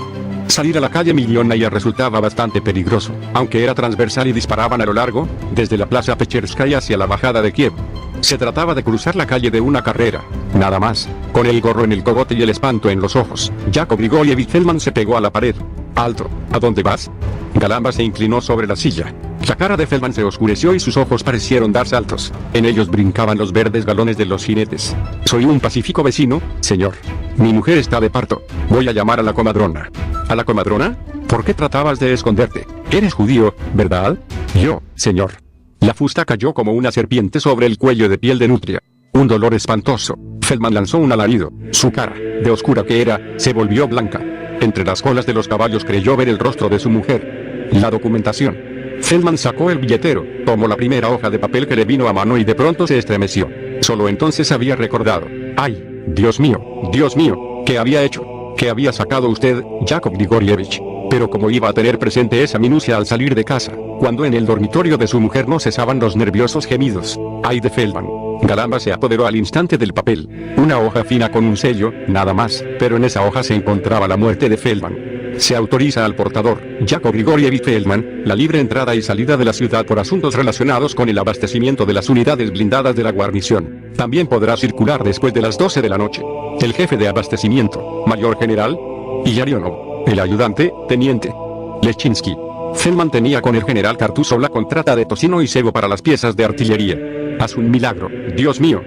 Salir a la calle Millonaya resultaba bastante peligroso, aunque era transversal y disparaban a lo largo, desde la plaza Pecherskaya hacia la bajada de Kiev. Se trataba de cruzar la calle de una carrera, nada más, con el gorro en el cogote y el espanto en los ojos. Yakov Grigorievich Feldman se pegó a la pared. «Alto, ¿a dónde vas?». Galamba se inclinó sobre la silla. La cara de Feldman se oscureció y sus ojos parecieron dar saltos. En ellos brincaban los verdes galones de los jinetes. «Soy un pacífico vecino, señor. Mi mujer está de parto. Voy a llamar a la comadrona». «¿A la comadrona? ¿Por qué tratabas de esconderte? Eres judío, ¿verdad?». «Yo, señor». La fusta cayó como una serpiente sobre el cuello de piel de nutria. Un dolor espantoso. Feldman lanzó un alarido. Su cara, de oscura que era, se volvió blanca. Entre las colas de los caballos creyó ver el rostro de su mujer. La documentación. Feldman sacó el billetero, tomó la primera hoja de papel que le vino a mano y de pronto se estremeció. Solo entonces había recordado. «¡Ay, Dios mío, Dios mío! ¿Qué había hecho? ¿Qué había sacado usted, Yakov Grigorievich?». Pero como iba a tener presente esa minucia al salir de casa, cuando en el dormitorio de su mujer no cesaban los nerviosos gemidos. ¡Ay de Feldman! Galamba se apoderó al instante del papel. Una hoja fina con un sello, nada más, pero en esa hoja se encontraba la muerte de Feldman. Se autoriza al portador, Yakov Grigorievich Feldman, la libre entrada y salida de la ciudad por asuntos relacionados con el abastecimiento de las unidades blindadas de la guarnición. También podrá circular después de las 12 de la noche. El jefe de abastecimiento, mayor general Illarionov. El ayudante, teniente Lechinsky. Feldman tenía con el general Kartusov la contrata de tocino y cebo para las piezas de artillería. Haz un milagro, Dios mío.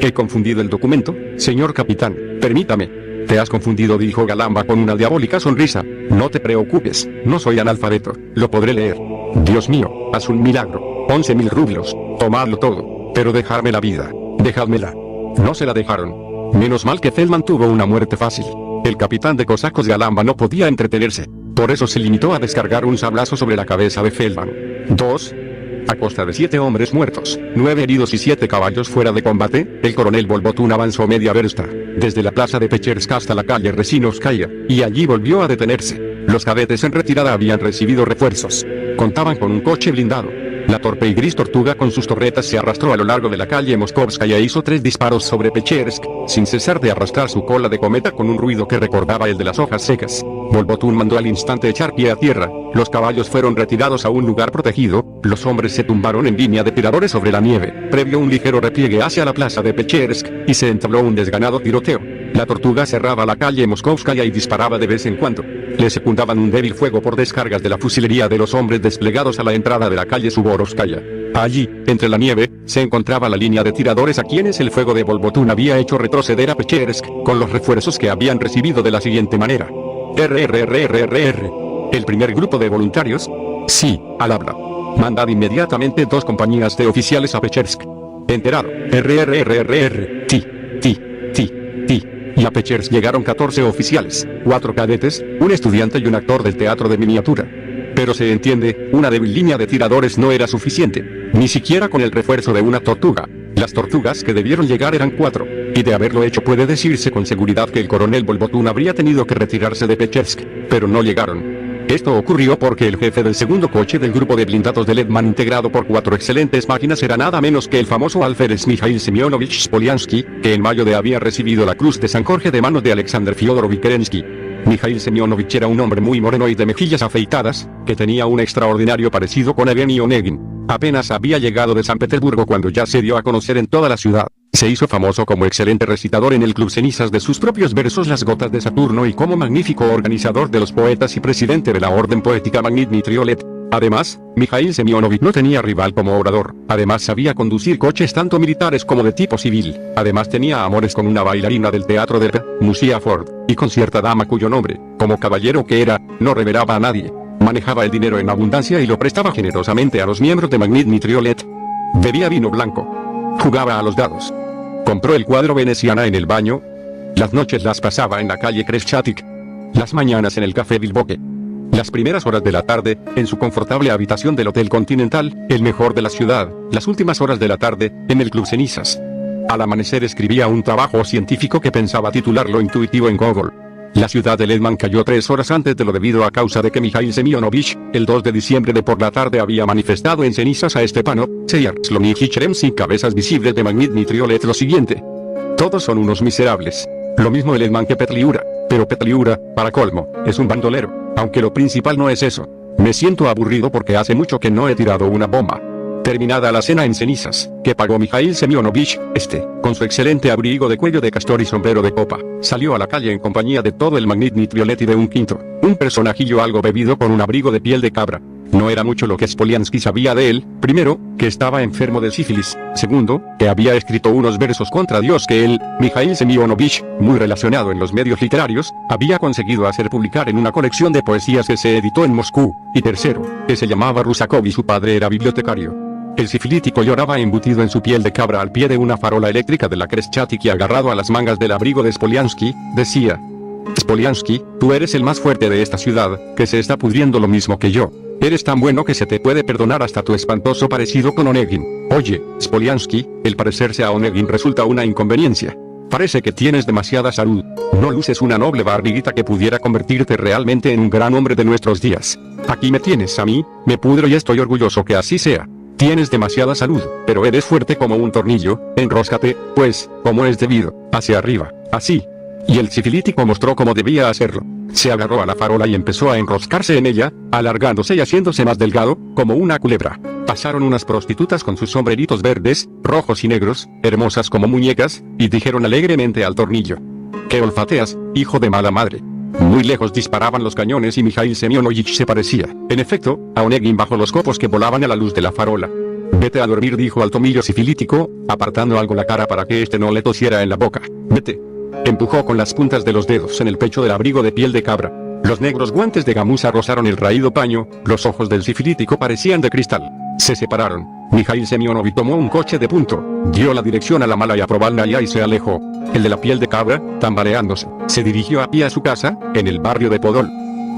He confundido el documento, señor capitán. Permítame. Te has confundido, dijo Galamba con una diabólica sonrisa. No te preocupes, no soy analfabeto, lo podré leer. Dios mío, haz un milagro. 11.000 rublos, tomadlo todo, pero dejadme la vida, dejádmela. No se la dejaron. Menos mal que Feldman tuvo una muerte fácil. El capitán de cosacos Galamba no podía entretenerse, por eso se limitó a descargar un sablazo sobre la cabeza de Feldman. 2. A costa de 7 hombres muertos, 9 heridos y 7 caballos fuera de combate, el coronel Bolbotún avanzó media versta, desde la plaza de Pechersk hasta la calle Resinovskaya, y allí volvió a detenerse. Los cadetes en retirada habían recibido refuerzos. Contaban con un coche blindado. La torpe y gris tortuga con sus torretas se arrastró a lo largo de la calle Moskovskaya e hizo 3 disparos sobre Pechersk, sin cesar de arrastrar su cola de cometa con un ruido que recordaba el de las hojas secas. Bolbotún mandó al instante echar pie a tierra, los caballos fueron retirados a un lugar protegido, los hombres se tumbaron en línea de tiradores sobre la nieve, previo un ligero repliegue hacia la plaza de Pechersk, y se entabló un desganado tiroteo. La Tortuga cerraba la calle Moskovskaya y disparaba de vez en cuando. Le secundaban un débil fuego por descargas de la fusilería de los hombres desplegados a la entrada de la calle Suborovskaya. Allí, entre la nieve, se encontraba la línea de tiradores a quienes el fuego de Bolbotún había hecho retroceder a Pechersk, con los refuerzos que habían recibido de la siguiente manera. RRRRRR. El primer grupo de voluntarios. Sí, al habla. Mandad inmediatamente 2 compañías de oficiales a Pechersk. Enterado. RRRRR. Ti. Y a Pechersk llegaron 14 oficiales, 4 cadetes, un estudiante y un actor del teatro de miniatura. Pero se entiende, una débil línea de tiradores no era suficiente, ni siquiera con el refuerzo de una tortuga. Las tortugas que debieron llegar eran 4, y de haberlo hecho puede decirse con seguridad que el coronel Bolbotún habría tenido que retirarse de Pechersk, pero no llegaron. Esto ocurrió porque el jefe del segundo coche del grupo de blindados de Letman, integrado por 4 excelentes máquinas, era nada menos que el famoso alférez Mikhail Semyonovich Spoliansky, que en mayo había recibido la Cruz de San Jorge de manos de Alexander Fyodorovich Kerensky. Mikhail Semyonovich era un hombre muy moreno y de mejillas afeitadas, que tenía un extraordinario parecido con Evgeny Onegin. Apenas había llegado de San Petersburgo cuando ya se dio a conocer en toda la ciudad. Se hizo famoso como excelente recitador en el Club Cenizas de sus propios versos Las Gotas de Saturno y como magnífico organizador de los poetas y presidente de la Orden Poética Magnitsky Triolet. Además, Mikhail Semyonovich no tenía rival como orador. Además sabía conducir coches tanto militares como de tipo civil. Además tenía amores con una bailarina del teatro de Musia Ford, y con cierta dama cuyo nombre, como caballero que era, no revelaba a nadie. Manejaba el dinero en abundancia y lo prestaba generosamente a los miembros de Magnitsky Triolet. Bebía vino blanco. Jugaba a los dados. Compró el cuadro Veneciana en el baño. Las noches las pasaba en la calle Khreshchatyk. Las mañanas en el café Bilboque. Las primeras horas de la tarde, en su confortable habitación del Hotel Continental, el mejor de la ciudad. Las últimas horas de la tarde, en el Club Cenizas. Al amanecer escribía un trabajo científico que pensaba titularlo Intuitivo en Gogol. La ciudad de Letman cayó 3 horas antes de lo debido a causa de que Mikhail Semyonovich, el 2 de diciembre de por la tarde, había manifestado en cenizas a Stepanov, Seyar-Slonik y Cheremsky, cabezas visibles de Magnitsky Triolet, lo siguiente: todos son unos miserables. Lo mismo el Letman que Petliura, pero Petliura, para colmo, es un bandolero. Aunque lo principal no es eso. Me siento aburrido porque hace mucho que no he tirado una bomba. Terminada la cena en cenizas, que pagó Mikhail Semyonovich, con su excelente abrigo de cuello de castor y sombrero de copa, salió a la calle en compañía de todo el Magnitsky Triolet y de un quinto, un personajillo algo bebido con un abrigo de piel de cabra. No era mucho lo que Spoliansky sabía de él. Primero, que estaba enfermo de sífilis. Segundo, que había escrito unos versos contra Dios que él, Mikhail Semyonovich, muy relacionado en los medios literarios, había conseguido hacer publicar en una colección de poesías que se editó en Moscú. Y tercero, que se llamaba Rusakov y su padre era bibliotecario. El sifilítico lloraba embutido en su piel de cabra al pie de una farola eléctrica de la Khreshchatyk y agarrado a las mangas del abrigo de Spoliansky, decía: Spoliansky, tú eres el más fuerte de esta ciudad, que se está pudriendo lo mismo que yo. Eres tan bueno que se te puede perdonar hasta tu espantoso parecido con Onegin. Oye, Spoliansky, el parecerse a Onegin resulta una inconveniencia. Parece que tienes demasiada salud. No luces una noble barriguita que pudiera convertirte realmente en un gran hombre de nuestros días. Aquí me tienes a mí, me pudro y estoy orgulloso que así sea. Tienes demasiada salud, pero eres fuerte como un tornillo. Enróscate, pues, como es debido, hacia arriba, así. Y el sifilítico mostró cómo debía hacerlo. Se agarró a la farola y empezó a enroscarse en ella, alargándose y haciéndose más delgado, como una culebra. Pasaron unas prostitutas con sus sombreritos verdes, rojos y negros, hermosas como muñecas, y dijeron alegremente al tornillo: ¿qué olfateas, hijo de mala madre? Muy lejos disparaban los cañones y Mikhail Semyonovich se parecía, en efecto, a Onegin bajo los copos que volaban a la luz de la farola. Vete a dormir, dijo al tomillo sifilítico, apartando algo la cara para que no le tosiera en la boca. Vete. Empujó con las puntas de los dedos en el pecho del abrigo de piel de cabra. Los negros guantes de gamuza rozaron el raído paño, los ojos del sifilítico parecían de cristal. Se separaron. Mikhail Semyonovich tomó un coche de punto, dio la dirección a la Malaya Provalnaya y se alejó. El de la piel de cabra, tambaleándose, se dirigió a pie a su casa, en el barrio de Podol.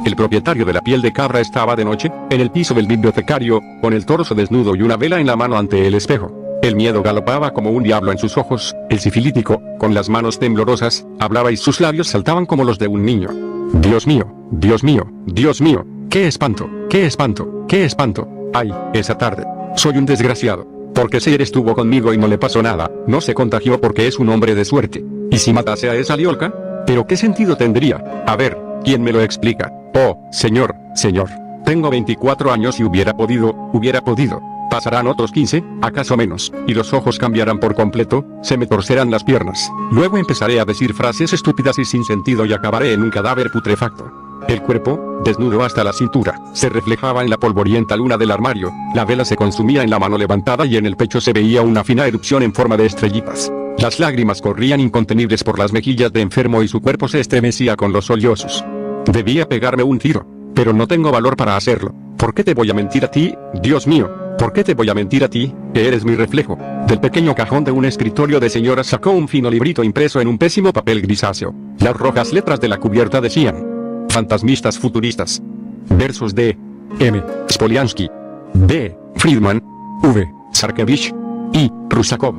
El propietario de la piel de cabra estaba de noche, en el piso del bibliotecario, con el torso desnudo y una vela en la mano ante el espejo. El miedo galopaba como un diablo en sus ojos. El sifilítico, con las manos temblorosas, hablaba y sus labios saltaban como los de un niño. Dios mío, Dios mío, Dios mío, qué espanto, qué espanto, qué espanto. Ay, esa tarde. Soy un desgraciado. Porque Seyer estuvo conmigo y no le pasó nada, no se contagió porque es un hombre de suerte. ¿Y si matase a esa liolca? ¿Pero qué sentido tendría? A ver, ¿quién me lo explica? Oh, señor, señor. Tengo 24 años y hubiera podido. Pasarán otros 15, acaso menos, y los ojos cambiarán por completo, se me torcerán las piernas. Luego empezaré a decir frases estúpidas y sin sentido y acabaré en un cadáver putrefacto. El cuerpo, desnudo hasta la cintura, se reflejaba en la polvorienta luna del armario, la vela se consumía en la mano levantada y en el pecho se veía una fina erupción en forma de estrellitas. Las lágrimas corrían incontenibles por las mejillas de enfermo y su cuerpo se estremecía con los sollozos. Debía pegarme un tiro, pero no tengo valor para hacerlo. ¿Por qué te voy a mentir a ti, Dios mío? ¿Por qué te voy a mentir a ti, que eres mi reflejo? Del pequeño cajón de un escritorio de señora sacó un fino librito impreso en un pésimo papel grisáceo. Las rojas letras de la cubierta decían: Fantasmistas futuristas. Versos de M. Spoliansky, D. Friedman, V. Sarkevich, I. Rusakov.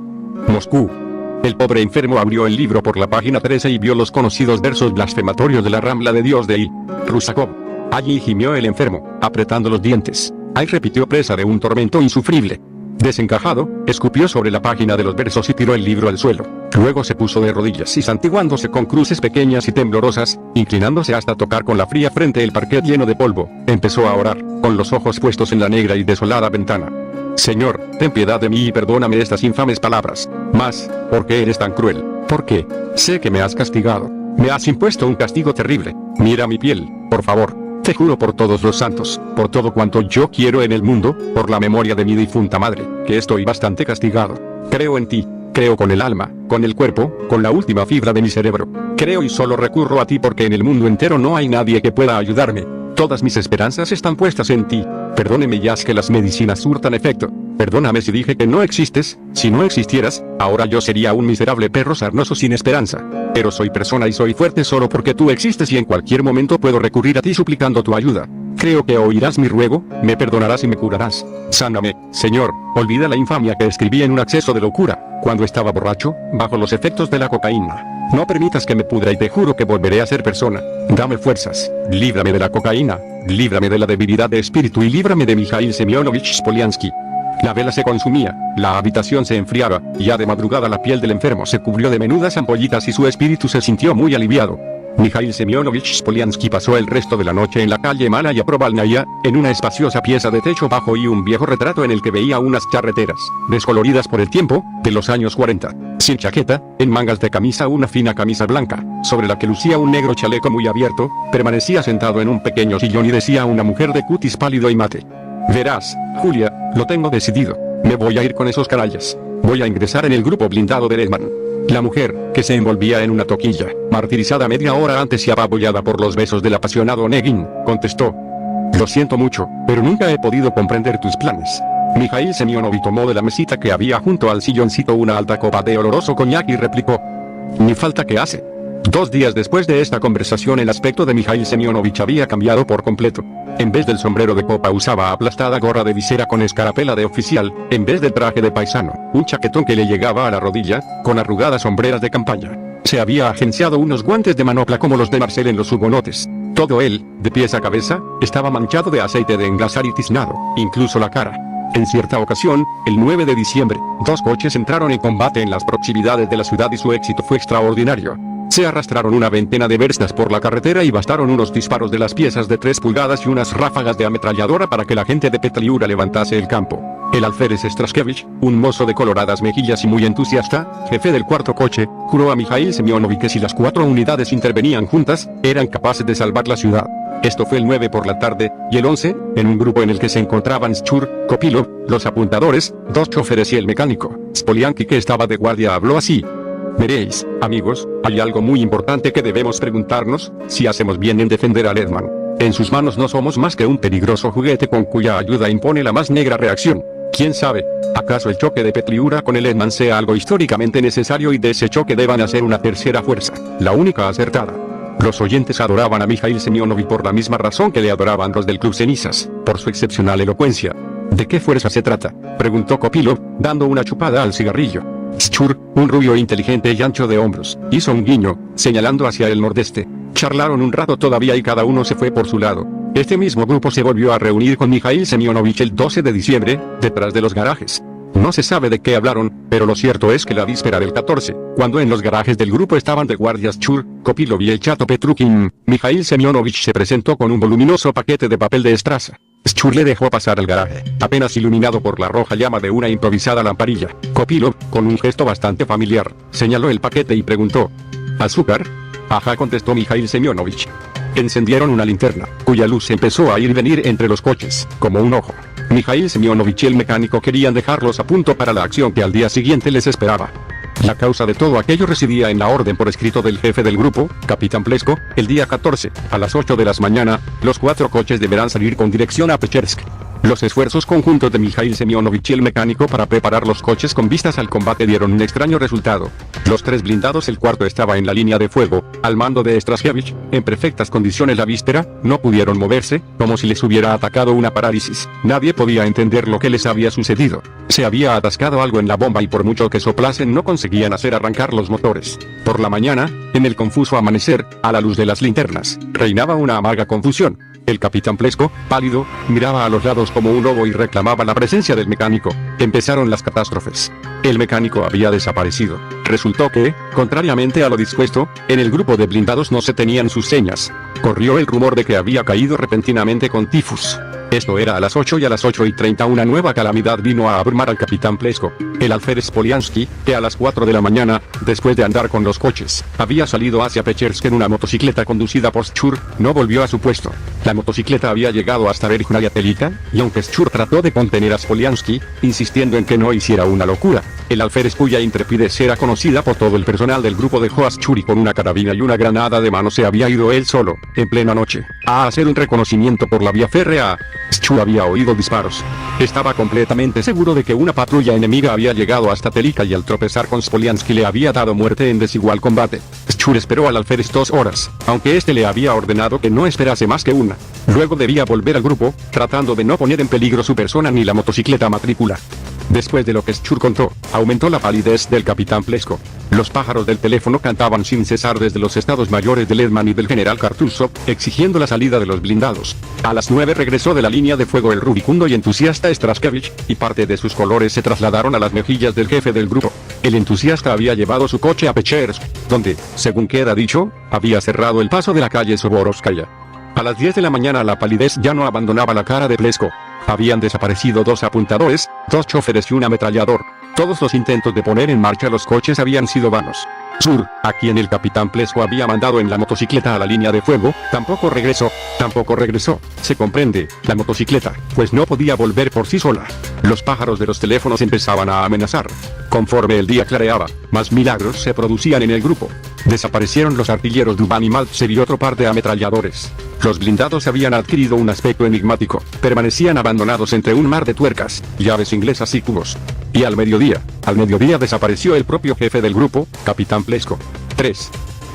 Moscú. El pobre enfermo abrió el libro por la página 13 y vio los conocidos versos blasfematorios de la Rambla de Dios de I. Rusakov. Allí gimió el enfermo, apretando los dientes. Ahí repitió presa de un tormento insufrible. Desencajado, escupió sobre la página de los versos y tiró el libro al suelo. Luego se puso de rodillas y santiguándose con cruces pequeñas y temblorosas, inclinándose hasta tocar con la fría frente el parquet lleno de polvo, empezó a orar, con los ojos puestos en la negra y desolada ventana. Señor, ten piedad de mí y perdóname estas infames palabras. Mas, ¿por qué eres tan cruel? ¿Por qué? Sé que me has castigado. Me has impuesto un castigo terrible. Mira mi piel, por favor. Te juro por todos los santos, por todo cuanto yo quiero en el mundo, por la memoria de mi difunta madre, que estoy bastante castigado. Creo en ti, creo con el alma, con el cuerpo, con la última fibra de mi cerebro. Creo y solo recurro a ti porque en el mundo entero no hay nadie que pueda ayudarme. Todas mis esperanzas están puestas en ti. Perdóneme ya que las medicinas surtan efecto. Perdóname si dije que no existes. Si no existieras, ahora yo sería un miserable perro sarnoso sin esperanza. Pero soy persona y soy fuerte solo porque tú existes y en cualquier momento puedo recurrir a ti suplicando tu ayuda. Creo que oirás mi ruego, me perdonarás y me curarás. Sáname, Señor, olvida la infamia que escribí en un acceso de locura, cuando estaba borracho, bajo los efectos de la cocaína. No permitas que me pudra y te juro que volveré a ser persona. Dame fuerzas, líbrame de la cocaína, líbrame de la debilidad de espíritu y líbrame de Mikhail Semyonovich Spoliansky. La vela se consumía, la habitación se enfriaba, ya de madrugada la piel del enfermo se cubrió de menudas ampollitas y su espíritu se sintió muy aliviado. Mikhail Semyonovich Spoliansky pasó el resto de la noche en la calle Malaya Provalnaya, en una espaciosa pieza de techo bajo y un viejo retrato en el que veía unas charreteras, descoloridas por el tiempo, de los años 40. Sin chaqueta, en mangas de camisa una fina camisa blanca, sobre la que lucía un negro chaleco muy abierto, permanecía sentado en un pequeño sillón y decía a una mujer de cutis pálido y mate: Verás, Julia, lo tengo decidido. Me voy a ir con esos canallas. Voy a ingresar en el grupo blindado de Redman. La mujer, que se envolvía en una toquilla, martirizada media hora antes y apabullada por los besos del apasionado Onegin, contestó: Lo siento mucho, pero nunca he podido comprender tus planes. Mikhail Semyonovich tomó de la mesita que había junto al silloncito una alta copa de oloroso coñac y replicó: Ni falta que hace. 2 días después de esta conversación el aspecto de Mikhail Semyonovich había cambiado por completo. En vez del sombrero de copa usaba aplastada gorra de visera con escarapela de oficial, en vez del traje de paisano, un chaquetón que le llegaba a la rodilla, con arrugadas sombreras de campaña. Se había agenciado unos guantes de manopla como los de Marcel en los hugonotes. Todo él, de pies a cabeza, estaba manchado de aceite de engrasar y tiznado, incluso la cara. En cierta ocasión, el 9 de diciembre, 2 coches entraron en combate en las proximidades de la ciudad y su éxito fue extraordinario. Se arrastraron una veintena de verstas por la carretera y bastaron unos disparos de las piezas de 3 pulgadas y unas ráfagas de ametralladora para que la gente de Petliura levantase el campo. El alférez Straskevich, un mozo de coloradas mejillas y muy entusiasta, jefe del 4.º coche, juró a Mikhail Semyonovich que si las 4 unidades intervenían juntas, eran capaces de salvar la ciudad. Esto fue el 9 por la tarde, y el 11, en un grupo en el que se encontraban Schur, Kopilov, los apuntadores, 2 choferes y el mecánico, Spoliansky, que estaba de guardia, habló así: Veréis, amigos, hay algo muy importante que debemos preguntarnos, si hacemos bien en defender a Ledman. En sus manos no somos más que un peligroso juguete con cuya ayuda impone la más negra reacción. ¿Quién sabe? ¿Acaso el choque de Petliura con el Ledman sea algo históricamente necesario y de ese choque deban hacer una tercera fuerza, la única acertada? Los oyentes adoraban a Mikhail Semyonovich por la misma razón que le adoraban los del Club Cenizas, por su excepcional elocuencia. ¿De qué fuerza se trata?, preguntó Kopilov, dando una chupada al cigarrillo. Schur, un rubio inteligente y ancho de hombros, hizo un guiño, señalando hacia el nordeste. Charlaron un rato todavía y cada uno se fue por su lado. Este mismo grupo se volvió a reunir con Mikhail Semyonovich el 12 de diciembre, detrás de los garajes. No se sabe de qué hablaron, pero lo cierto es que la víspera del 14, cuando en los garajes del grupo estaban de guardias Schur, Kopilov y el chato Petrukin, Mikhail Semyonovich se presentó con un voluminoso paquete de papel de estraza. Schur le dejó pasar al garaje, apenas iluminado por la roja llama de una improvisada lamparilla. Kopilov, con un gesto bastante familiar, señaló el paquete y preguntó: ¿azúcar? Ajá, contestó Mikhail Semyonovich. Encendieron una linterna, cuya luz empezó a ir y venir entre los coches, como un ojo. Mikhail Semyonovich y el mecánico querían dejarlos a punto para la acción que al día siguiente les esperaba. La causa de todo aquello residía en la orden por escrito del jefe del grupo, Capitán Plesko. El día 14, a las 8 de la mañana, los 4 coches deberán salir con dirección a Pechersk. Los esfuerzos conjuntos de Mikhail Semyonovich y el mecánico para preparar los coches con vistas al combate dieron un extraño resultado. Los 3 blindados, el cuarto estaba en la línea de fuego, al mando de Straskevich, en perfectas condiciones la víspera, no pudieron moverse, como si les hubiera atacado una parálisis. Nadie podía entender lo que les había sucedido. Se había atascado algo en la bomba y por mucho que soplasen no conseguían hacer arrancar los motores. Por la mañana, en el confuso amanecer, a la luz de las linternas, reinaba una amarga confusión. El capitán Plesko, pálido, miraba a los lados como un lobo y reclamaba la presencia del mecánico. Empezaron las catástrofes. El mecánico había desaparecido. Resultó que, contrariamente a lo dispuesto, en el grupo de blindados no se tenían sus señas. Corrió el rumor de que había caído repentinamente con tifus. Esto era a las 8 y a las 8:30 una nueva calamidad vino a abrumar al capitán Plesko. El alférez Poliansky, que a las 4 de la mañana, después de andar con los coches, había salido hacia Pechersk en una motocicleta conducida por Schur, no volvió a su puesto. La motocicleta había llegado hasta Verkhnaya Telika, y aunque Schur trató de contener a Poliansky, insistiendo en que no hiciera una locura, el alférez, cuya intrepidez era conocida por todo el personal del grupo, dejó a Schur y con una carabina y una granada de mano se había ido él solo, en plena noche, a hacer un reconocimiento por la vía férrea. Schur había oído disparos. Estaba completamente seguro de que una patrulla enemiga había llegado hasta Telika y al tropezar con Poliansky le había dado muerte en desigual combate. Schur esperó al alférez 2 horas, aunque este le había ordenado que no esperase más que una. Luego debía volver al grupo, tratando de no poner en peligro su persona ni la motocicleta matrícula. Después de lo que Schur contó, aumentó la palidez del capitán Plesko. Los pájaros del teléfono cantaban sin cesar desde los estados mayores de Ledman y del general Kartusov, exigiendo la salida de los blindados. A las 9 regresó de la línea de fuego el rubicundo y entusiasta Straskevich, y parte de sus colores se trasladaron a las mejillas del jefe del grupo. El entusiasta había llevado su coche a Pechersk, donde, según queda dicho, había cerrado el paso de la calle Soborovskaya. A las 10 de la mañana la palidez ya no abandonaba la cara de Plesko. Habían desaparecido 2 apuntadores, 2 choferes y un ametrallador. Todos los intentos de poner en marcha los coches habían sido vanos. Schur, a quien el capitán Plesko había mandado en la motocicleta a la línea de fuego, tampoco regresó. Se comprende, la motocicleta, pues no podía volver por sí sola. Los pájaros de los teléfonos empezaban a amenazar. Conforme el día clareaba, más milagros se producían en el grupo. Desaparecieron los artilleros Dubán y Maltsev y otro par de ametralladores. Los blindados habían adquirido un aspecto enigmático, permanecían abandonados entre un mar de tuercas, llaves inglesas y cubos. Y al mediodía desapareció el propio jefe del grupo, capitán Plesko. 3.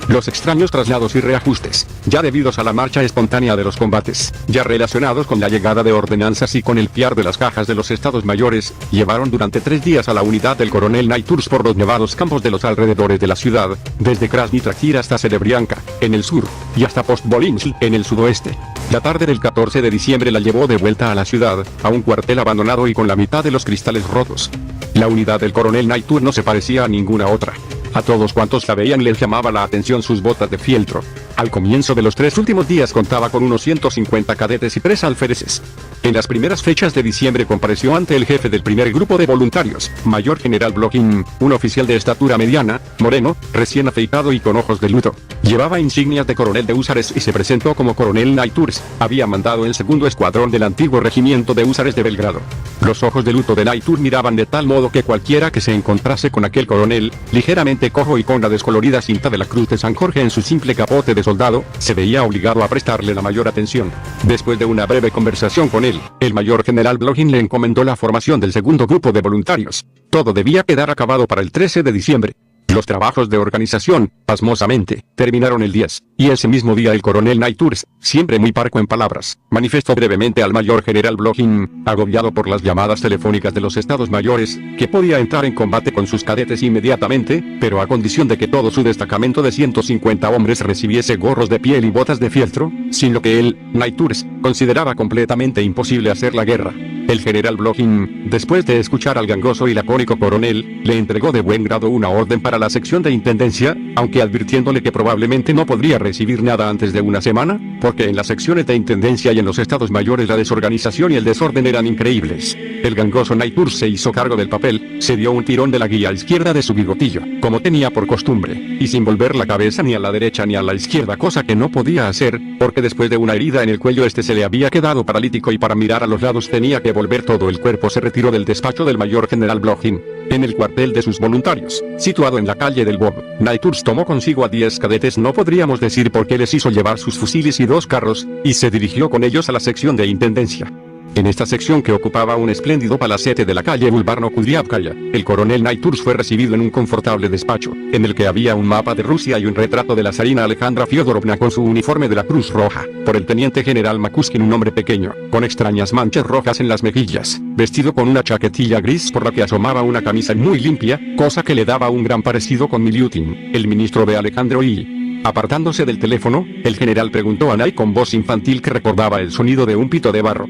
Los extraños traslados y reajustes, ya debidos a la marcha espontánea de los combates, ya relacionados con la llegada de ordenanzas y con el piar de las cajas de los estados mayores, llevaron durante 3 días a la unidad del coronel Naiturs por los nevados campos de los alrededores de la ciudad, desde Krasny Trakyr hasta Serebrianka, en el sur, y hasta Postbolinsk, en el sudoeste. La tarde del 14 de diciembre la llevó de vuelta a la ciudad, a un cuartel abandonado y con la mitad de los cristales rotos. La unidad del coronel Naiturs no se parecía a ninguna otra. A todos cuantos la veían les llamaba la atención sus botas de fieltro. Al comienzo de los 3 últimos días contaba con unos 150 cadetes y 3 alféreces. En las primeras fechas de diciembre compareció ante el jefe del primer grupo de voluntarios, mayor general Blokhin, un oficial de estatura mediana, moreno, recién afeitado y con ojos de luto. Llevaba insignias de coronel de húsares y se presentó como coronel Naiturs. Había mandado el segundo escuadrón del antiguo regimiento de húsares de Belgrado. Los ojos de luto de Naiturs miraban de tal modo que cualquiera que se encontrase con aquel coronel, ligeramente cojo y con la descolorida cinta de la Cruz de San Jorge en su simple capote de soldado, se veía obligado a prestarle la mayor atención. Después de una breve conversación con él, el mayor general Blokhin le encomendó la formación del segundo grupo de voluntarios. Todo debía quedar acabado para el 13 de diciembre. Los trabajos de organización, pasmosamente, terminaron el 10, y ese mismo día el coronel Naiturs, siempre muy parco en palabras, manifestó brevemente al mayor general Blokhin, agobiado por las llamadas telefónicas de los estados mayores, que podía entrar en combate con sus cadetes inmediatamente, pero a condición de que todo su destacamento de 150 hombres recibiese gorros de piel y botas de fieltro, sin lo que él, Naiturs, consideraba completamente imposible hacer la guerra. El general Blochin, después de escuchar al gangoso y lacónico coronel, le entregó de buen grado una orden para la sección de intendencia, aunque advirtiéndole que probablemente no podría recibir nada antes de una semana, porque en las secciones de intendencia y en los estados mayores la desorganización y el desorden eran increíbles. El gangoso Naitur se hizo cargo del papel, se dio un tirón de la guía izquierda de su bigotillo, como tenía por costumbre, y sin volver la cabeza ni a la derecha ni a la izquierda, cosa que no podía hacer, porque después de una herida en el cuello se le había quedado paralítico y para mirar a los lados tenía que volver todo el cuerpo. Se retiró del despacho del mayor general Blochin. En el cuartel de sus voluntarios, situado en la calle del Bob, Naitur tomó consigo a 10 cadetes, no podríamos decir por qué les hizo llevar sus fusiles y 2 carros, y se dirigió con ellos a la sección de intendencia. En esta sección, que ocupaba un espléndido palacete de la calle Bulvarno-Kudryavkaya, el coronel Naitur fue recibido en un confortable despacho, en el que había un mapa de Rusia y un retrato de la zarina Alejandra Fyodorovna con su uniforme de la Cruz Roja, por el teniente general Makuskin, un hombre pequeño, con extrañas manchas rojas en las mejillas, vestido con una chaquetilla gris por la que asomaba una camisa muy limpia, cosa que le daba un gran parecido con Miliutin, el ministro de Alejandro I. Apartándose del teléfono, el general preguntó a Nai con voz infantil que recordaba el sonido de un pito de barro: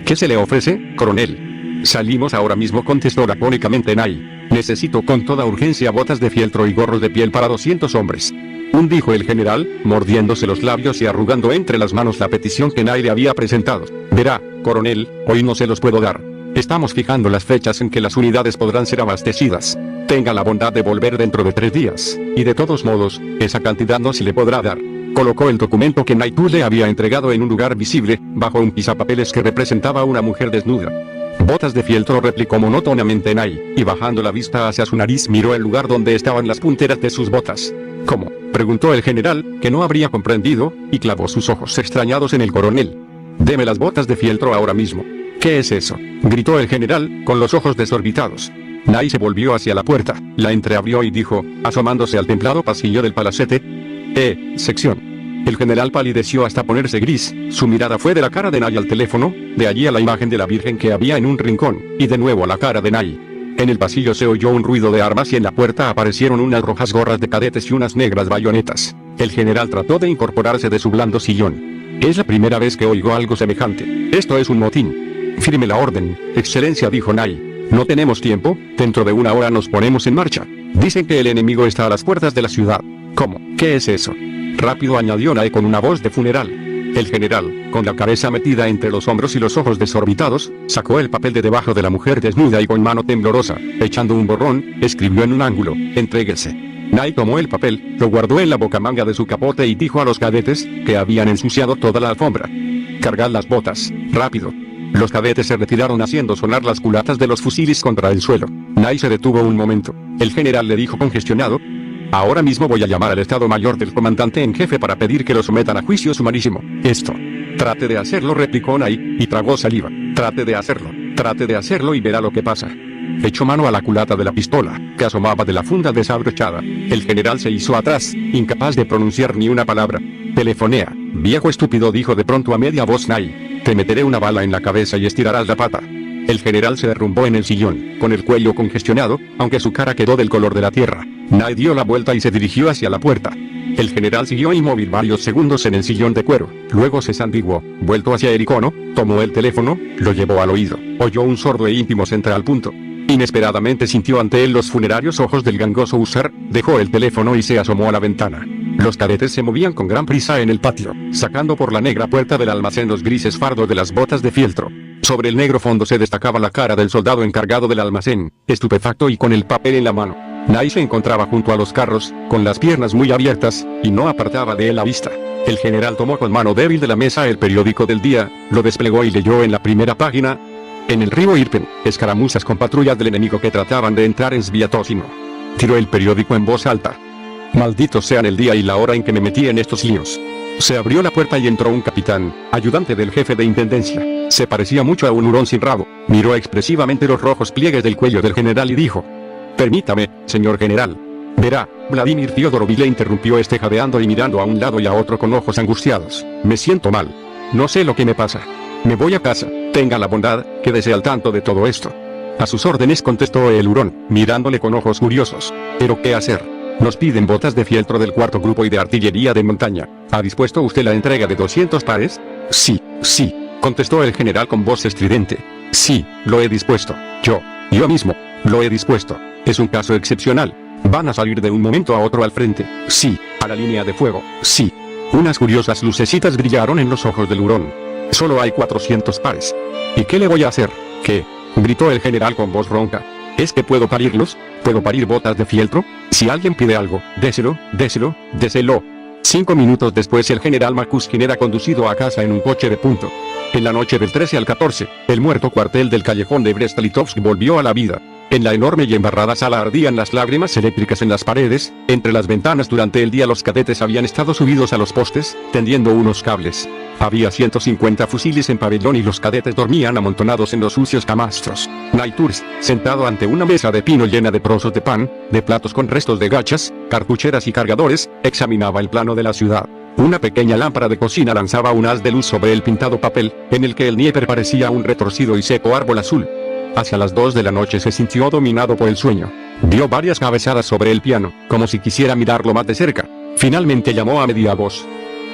¿qué se le ofrece, coronel? Salimos ahora mismo, contestó lacónicamente Nai. Necesito con toda urgencia botas de fieltro y gorros de piel para 200 hombres. Dijo el general, mordiéndose los labios y arrugando entre las manos la petición que Nai le había presentado. Verá, coronel, hoy no se los puedo dar. Estamos fijando las fechas en que las unidades podrán ser abastecidas. Tenga la bondad de volver dentro de 3 días, y de todos modos, esa cantidad no se le podrá dar. Colocó el documento que Naitur le había entregado en un lugar visible, bajo un pisapapeles que representaba a una mujer desnuda. Botas de fieltro, replicó monótonamente Nai, y bajando la vista hacia su nariz miró el lugar donde estaban las punteras de sus botas. ¿Cómo?, preguntó el general, que no habría comprendido, y clavó sus ojos extrañados en el coronel. Deme las botas de fieltro ahora mismo. ¿Qué es eso?, gritó el general, con los ojos desorbitados. Nai se volvió hacia la puerta, la entreabrió y dijo, asomándose al templado pasillo del palacete: sección. El general palideció hasta ponerse gris, su mirada fue de la cara de Nai al teléfono, de allí a la imagen de la Virgen que había en un rincón, y de nuevo a la cara de Nai. En el pasillo se oyó un ruido de armas y en la puerta aparecieron unas rojas gorras de cadetes y unas negras bayonetas. El general trató de incorporarse de su blando sillón. Es la primera vez que oigo algo semejante. Esto es un motín. Firme la orden, excelencia, dijo Nai. No tenemos tiempo, dentro de 1 hora nos ponemos en marcha. Dicen que el enemigo está a las puertas de la ciudad. ¿Cómo? ¿Qué es eso? Rápido, añadió Nai con una voz de funeral. El general, con la cabeza metida entre los hombros y los ojos desorbitados, sacó el papel de debajo de la mujer desnuda y con mano temblorosa, echando un borrón, escribió en un ángulo: entréguese. Nai tomó el papel, lo guardó en la bocamanga de su capote y dijo a los cadetes, que habían ensuciado toda la alfombra: cargad las botas, rápido. Los cadetes se retiraron haciendo sonar las culatas de los fusiles contra el suelo. Nai se detuvo un momento. El general le dijo congestionado: ahora mismo voy a llamar al estado mayor del comandante en jefe para pedir que lo sometan a juicio sumarísimo. Esto. Trate de hacerlo, replicó Nai, y tragó saliva. Trate de hacerlo y verá lo que pasa. Echó mano a la culata de la pistola, que asomaba de la funda desabrochada. El general se hizo atrás, incapaz de pronunciar ni una palabra. Telefonea, viejo estúpido, dijo de pronto a media voz Nai. Te meteré una bala en la cabeza y estirarás la pata. El general se derrumbó en el sillón, con el cuello congestionado, aunque su cara quedó del color de la tierra. Nai dio la vuelta y se dirigió hacia la puerta. El general siguió inmóvil varios segundos en el sillón de cuero, luego se santiguó, vuelto hacia el icono, tomó el teléfono, lo llevó al oído, oyó un sordo e íntimo central punto. Inesperadamente sintió ante él los funerarios ojos del gangoso húsar, dejó el teléfono y se asomó a la ventana. Los cadetes se movían con gran prisa en el patio, sacando por la negra puerta del almacén los grises fardos de las botas de fieltro. Sobre el negro fondo se destacaba la cara del soldado encargado del almacén, estupefacto y con el papel en la mano. Nai se encontraba junto a los carros, con las piernas muy abiertas, y no apartaba de él la vista. El general tomó con mano débil de la mesa el periódico del día, lo desplegó y leyó en la primera página: en el río Irpen, escaramuzas con patrullas del enemigo que trataban de entrar en Sviatosino. Tiró el periódico en voz alta. Malditos sean el día y la hora en que me metí en estos líos. Se abrió la puerta y entró un capitán, ayudante del jefe de intendencia. Se parecía mucho a un hurón sin rabo. Miró expresivamente los rojos pliegues del cuello del general y dijo: permítame, señor general. Verá, Vladimir Fyodorovich, le interrumpió este jadeando y mirando a un lado y a otro con ojos angustiados. Me siento mal. No sé lo que me pasa. Me voy a casa. Tenga la bondad, quédese al tanto de todo esto. A sus órdenes, contestó el hurón, mirándole con ojos curiosos. ¿Pero qué hacer? Nos piden botas de fieltro del 4º grupo y de artillería de montaña. ¿Ha dispuesto usted la entrega de 200 pares? Sí, contestó el general con voz estridente. Sí, lo he dispuesto. Yo mismo, lo he dispuesto. Es un caso excepcional. Van a salir de un momento a otro al frente. Sí, a la línea de fuego. Sí. Unas curiosas lucecitas brillaron en los ojos del hurón. Solo hay 400 pares. ¿Y qué le voy a hacer? ¿Qué? Gritó el general con voz ronca. ¿Es que puedo parirlos? ¿Puedo parir botas de fieltro? Si alguien pide algo, déselo. 5 minutos después el general McCuskey era conducido a casa en un coche de punto. En la noche del 13 al 14, el muerto cuartel del callejón de Brest-Litovsk volvió a la vida. En la enorme y embarrada sala ardían las lágrimas eléctricas en las paredes, entre las ventanas durante el día los cadetes habían estado subidos a los postes, tendiendo unos cables. Había 150 fusiles en pabellón y los cadetes dormían amontonados en los sucios camastros. Nighthurst, sentado ante una mesa de pino llena de trozos de pan, de platos con restos de gachas, cartucheras y cargadores, examinaba el plano de la ciudad. Una pequeña lámpara de cocina lanzaba un haz de luz sobre el pintado papel, en el que el Dnieper parecía un retorcido y seco árbol azul. Hacia las 2 de la noche se sintió dominado por el sueño. Dio varias cabezadas sobre el piano, como si quisiera mirarlo más de cerca. Finalmente llamó a media voz.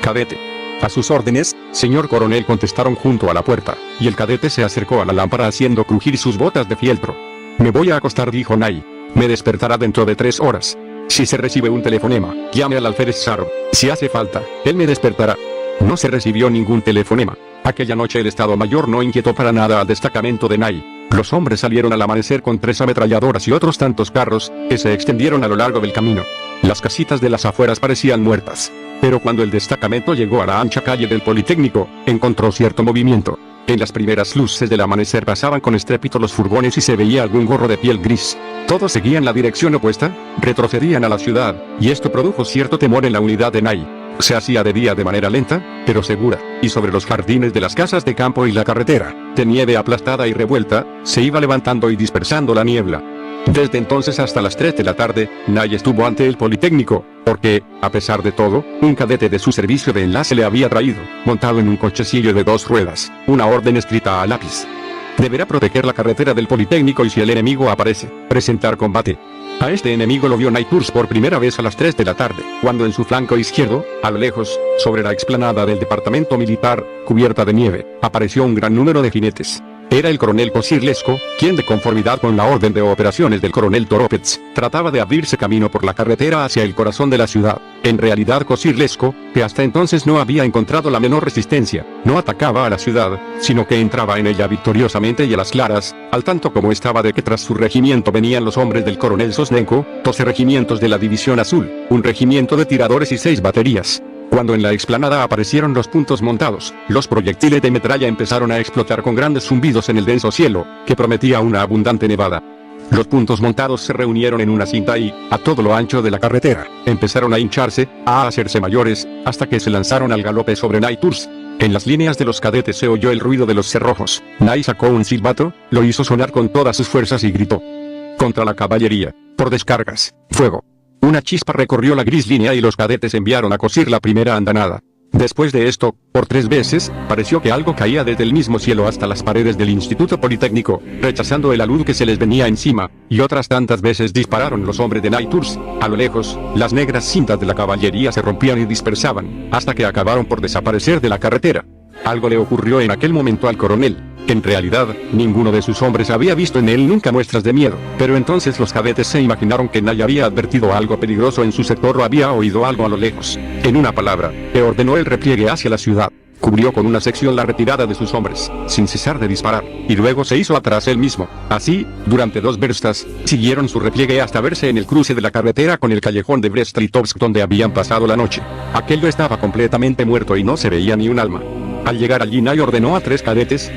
«Cadete». «A sus órdenes, señor coronel», contestaron junto a la puerta, y el cadete se acercó a la lámpara haciendo crujir sus botas de fieltro. «Me voy a acostar», dijo Nay. «Me despertará dentro de 3 horas. Si se recibe un telefonema, llame al alférez Sarov. Si hace falta, él me despertará». No se recibió ningún telefonema. Aquella noche el Estado Mayor no inquietó para nada al destacamento de Nay. Los hombres salieron al amanecer con 3 ametralladoras y otros tantos carros, que se extendieron a lo largo del camino. Las casitas de las afueras parecían muertas. Pero cuando el destacamento llegó a la ancha calle del Politécnico, encontró cierto movimiento. En las primeras luces del amanecer pasaban con estrépito los furgones y se veía algún gorro de piel gris. Todos seguían la dirección opuesta, retrocedían a la ciudad, y esto produjo cierto temor en la unidad de Nay. Se hacía de día de manera lenta, pero segura, y sobre los jardines de las casas de campo y la carretera, de nieve aplastada y revuelta, se iba levantando y dispersando la niebla. Desde entonces hasta las 3 de la tarde, Nay estuvo ante el Politécnico, porque, a pesar de todo, un cadete de su servicio de enlace le había traído, montado en un cochecillo de 2 ruedas, una orden escrita a lápiz. Deberá proteger la carretera del Politécnico y si el enemigo aparece, presentar combate. A este enemigo lo vio Nighthurst por primera vez a las 3 de la tarde, cuando en su flanco izquierdo, a lo lejos, sobre la explanada del departamento militar, cubierta de nieve, apareció un gran número de jinetes. Era el coronel Kosilevsko, quien de conformidad con la orden de operaciones del coronel Toropets, trataba de abrirse camino por la carretera hacia el corazón de la ciudad. En realidad Kosilevsko, que hasta entonces no había encontrado la menor resistencia, no atacaba a la ciudad, sino que entraba en ella victoriosamente y a las claras, al tanto como estaba de que tras su regimiento venían los hombres del coronel Sosnenko, 12 regimientos de la División Azul, un regimiento de tiradores y 6 baterías. Cuando en la explanada aparecieron los puntos montados, los proyectiles de metralla empezaron a explotar con grandes zumbidos en el denso cielo, que prometía una abundante nevada. Los puntos montados se reunieron en una cinta y, a todo lo ancho de la carretera, empezaron a hincharse, a hacerse mayores, hasta que se lanzaron al galope sobre Nighthurst. En las líneas de los cadetes se oyó el ruido de los cerrojos. Nay sacó un silbato, lo hizo sonar con todas sus fuerzas y gritó: «Contra la caballería, por descargas, fuego». Una chispa recorrió la gris línea y los cadetes enviaron a cosir la primera andanada. Después de esto, por 3 veces, pareció que algo caía desde el mismo cielo hasta las paredes del Instituto Politécnico, rechazando el alud que se les venía encima, y otras tantas veces dispararon los hombres de Nighthurst. A lo lejos, las negras cintas de la caballería se rompían y dispersaban, hasta que acabaron por desaparecer de la carretera. Algo le ocurrió en aquel momento al coronel. En realidad, ninguno de sus hombres había visto en él nunca muestras de miedo, pero entonces los cadetes se imaginaron que Nay había advertido algo peligroso en su sector o había oído algo a lo lejos. En una palabra, le ordenó el repliegue hacia la ciudad. Cubrió con una sección la retirada de sus hombres, sin cesar de disparar, y luego se hizo atrás él mismo. Así, durante 2 verstas, siguieron su repliegue hasta verse en el cruce de la carretera con el callejón de Brest-Litovsk donde habían pasado la noche. Aquello estaba completamente muerto y no se veía ni un alma. Al llegar allí Nay ordenó a 3 cadetes: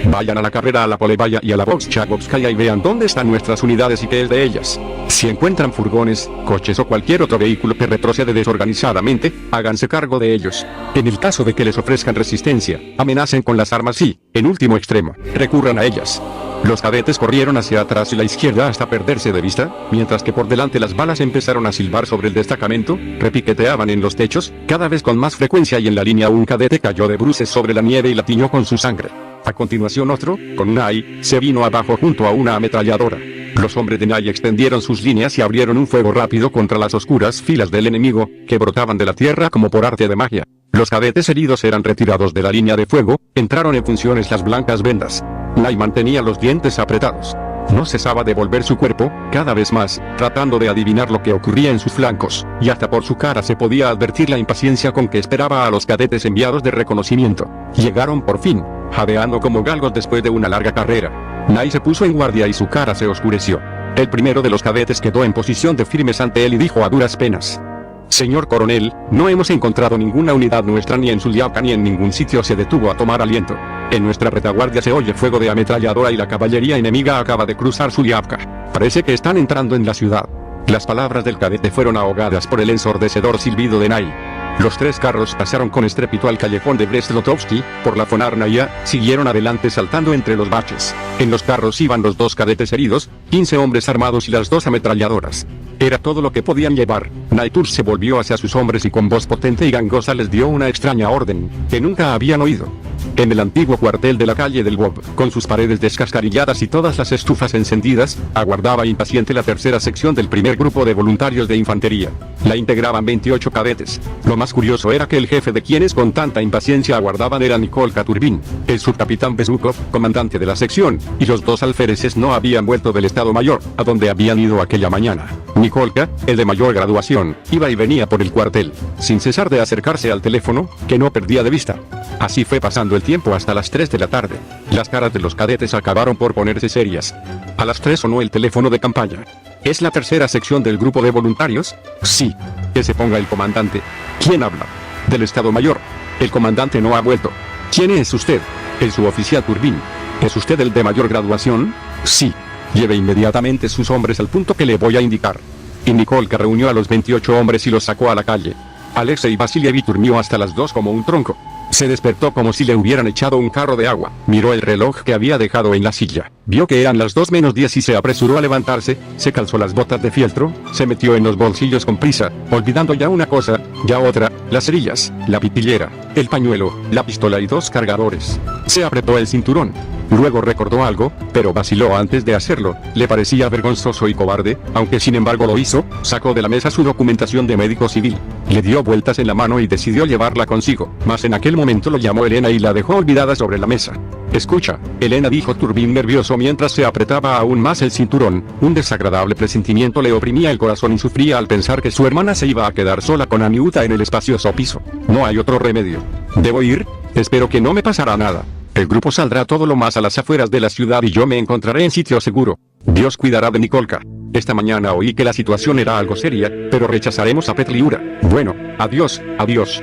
«Vayan a la carrera a la Polevaya y a la Volkschagovskaya y vean dónde están nuestras unidades y qué es de ellas. Si encuentran furgones, coches o cualquier otro vehículo que retrocede desorganizadamente, háganse cargo de ellos. En el caso de que les ofrezcan resistencia, amenacen con las armas y, en último extremo, recurran a ellas». Los cadetes corrieron hacia atrás y la izquierda hasta perderse de vista, mientras que por delante las balas empezaron a silbar sobre el destacamento, repiqueteaban en los techos, cada vez con más frecuencia y en la línea un cadete cayó de bruces sobre la nieve y la tiñó con su sangre. A continuación otro, con un Nay, se vino abajo junto a una ametralladora. Los hombres de Nay extendieron sus líneas y abrieron un fuego rápido contra las oscuras filas del enemigo, que brotaban de la tierra como por arte de magia. Los cadetes heridos eran retirados de la línea de fuego, entraron en funciones las blancas vendas. Nay mantenía los dientes apretados. No cesaba de volver su cuerpo, cada vez más, tratando de adivinar lo que ocurría en sus flancos, y hasta por su cara se podía advertir la impaciencia con que esperaba a los cadetes enviados de reconocimiento. Llegaron por fin, jadeando como galgos después de una larga carrera. Nay se puso en guardia y su cara se oscureció. El primero de los cadetes quedó en posición de firmes ante él y dijo a duras penas: «Señor coronel, no hemos encontrado ninguna unidad nuestra ni en Zuliavka ni en ningún sitio se detuvo a tomar aliento. En nuestra retaguardia se oye fuego de ametralladora y la caballería enemiga acaba de cruzar Zuliavka. Parece que están entrando en la ciudad». Las palabras del cadete fueron ahogadas por el ensordecedor silbido de Nay. Los tres carros pasaron con estrépito al callejón de Brest-Litovsky, por la Fonarnaya, siguieron adelante saltando entre los baches. En los carros iban los dos cadetes heridos, 15 hombres armados y las dos ametralladoras. Era todo lo que podían llevar. Naitur se volvió hacia sus hombres y con voz potente y gangosa les dio una extraña orden, que nunca habían oído. En el antiguo cuartel de la calle del Bob, con sus paredes descascarilladas y todas las estufas encendidas, aguardaba impaciente la tercera sección del primer grupo de voluntarios de infantería. La integraban 28 cadetes. Lo más curioso era que el jefe de quienes con tanta impaciencia aguardaban era Nikolka Turbin, el subcapitán Bezukov, comandante de la sección, y los dos alféreces no habían vuelto del Estado Mayor, a donde habían ido aquella mañana. Nikolka, el de mayor graduación, iba y venía por el cuartel, sin cesar de acercarse al teléfono, que no perdía de vista. Así fue pasando el tiempo hasta las 3 de la tarde. Las caras de los cadetes acabaron por ponerse serias. A las 3 sonó el teléfono de campaña. ¿Es la tercera sección del grupo de voluntarios? Sí. Que se ponga el comandante. ¿Quién habla? Del Estado Mayor. El comandante no ha vuelto. ¿Quién es usted? El suboficial Turbin. ¿Es usted el de mayor graduación? Sí. Lleve inmediatamente sus hombres al punto que le voy a indicar. Y Nikolka reunió a los 28 hombres y los sacó a la calle. Alexei Vasilievich durmió hasta las 2 como un tronco. Se despertó como si le hubieran echado un jarro de agua. Miró el reloj que había dejado en la silla. Vio que eran las 2 menos 10 y se apresuró a levantarse, se calzó las botas de fieltro, se metió en los bolsillos con prisa, olvidando ya una cosa, ya otra, las cerillas, la pitillera, el pañuelo, la pistola y 2 cargadores. Se apretó el cinturón. Luego recordó algo, pero vaciló antes de hacerlo. Le parecía vergonzoso y cobarde, aunque sin embargo lo hizo. Sacó de la mesa su documentación de médico civil. Le dio vueltas en la mano y decidió llevarla consigo. Mas en aquel momento lo llamó Elena y la dejó olvidada sobre la mesa. «Escucha, Elena», dijo Turbin nervioso mientras se apretaba aún más el cinturón. Un desagradable presentimiento le oprimía el corazón y sufría al pensar que su hermana se iba a quedar sola con Aniuta en el espacioso piso. «No hay otro remedio. ¿Debo ir? Espero que no me pasará nada. El grupo saldrá todo lo más a las afueras de la ciudad y yo me encontraré en sitio seguro. Dios cuidará de Nikolka. Esta mañana oí que la situación era algo seria, pero rechazaremos a Petliura. Bueno, adiós, adiós».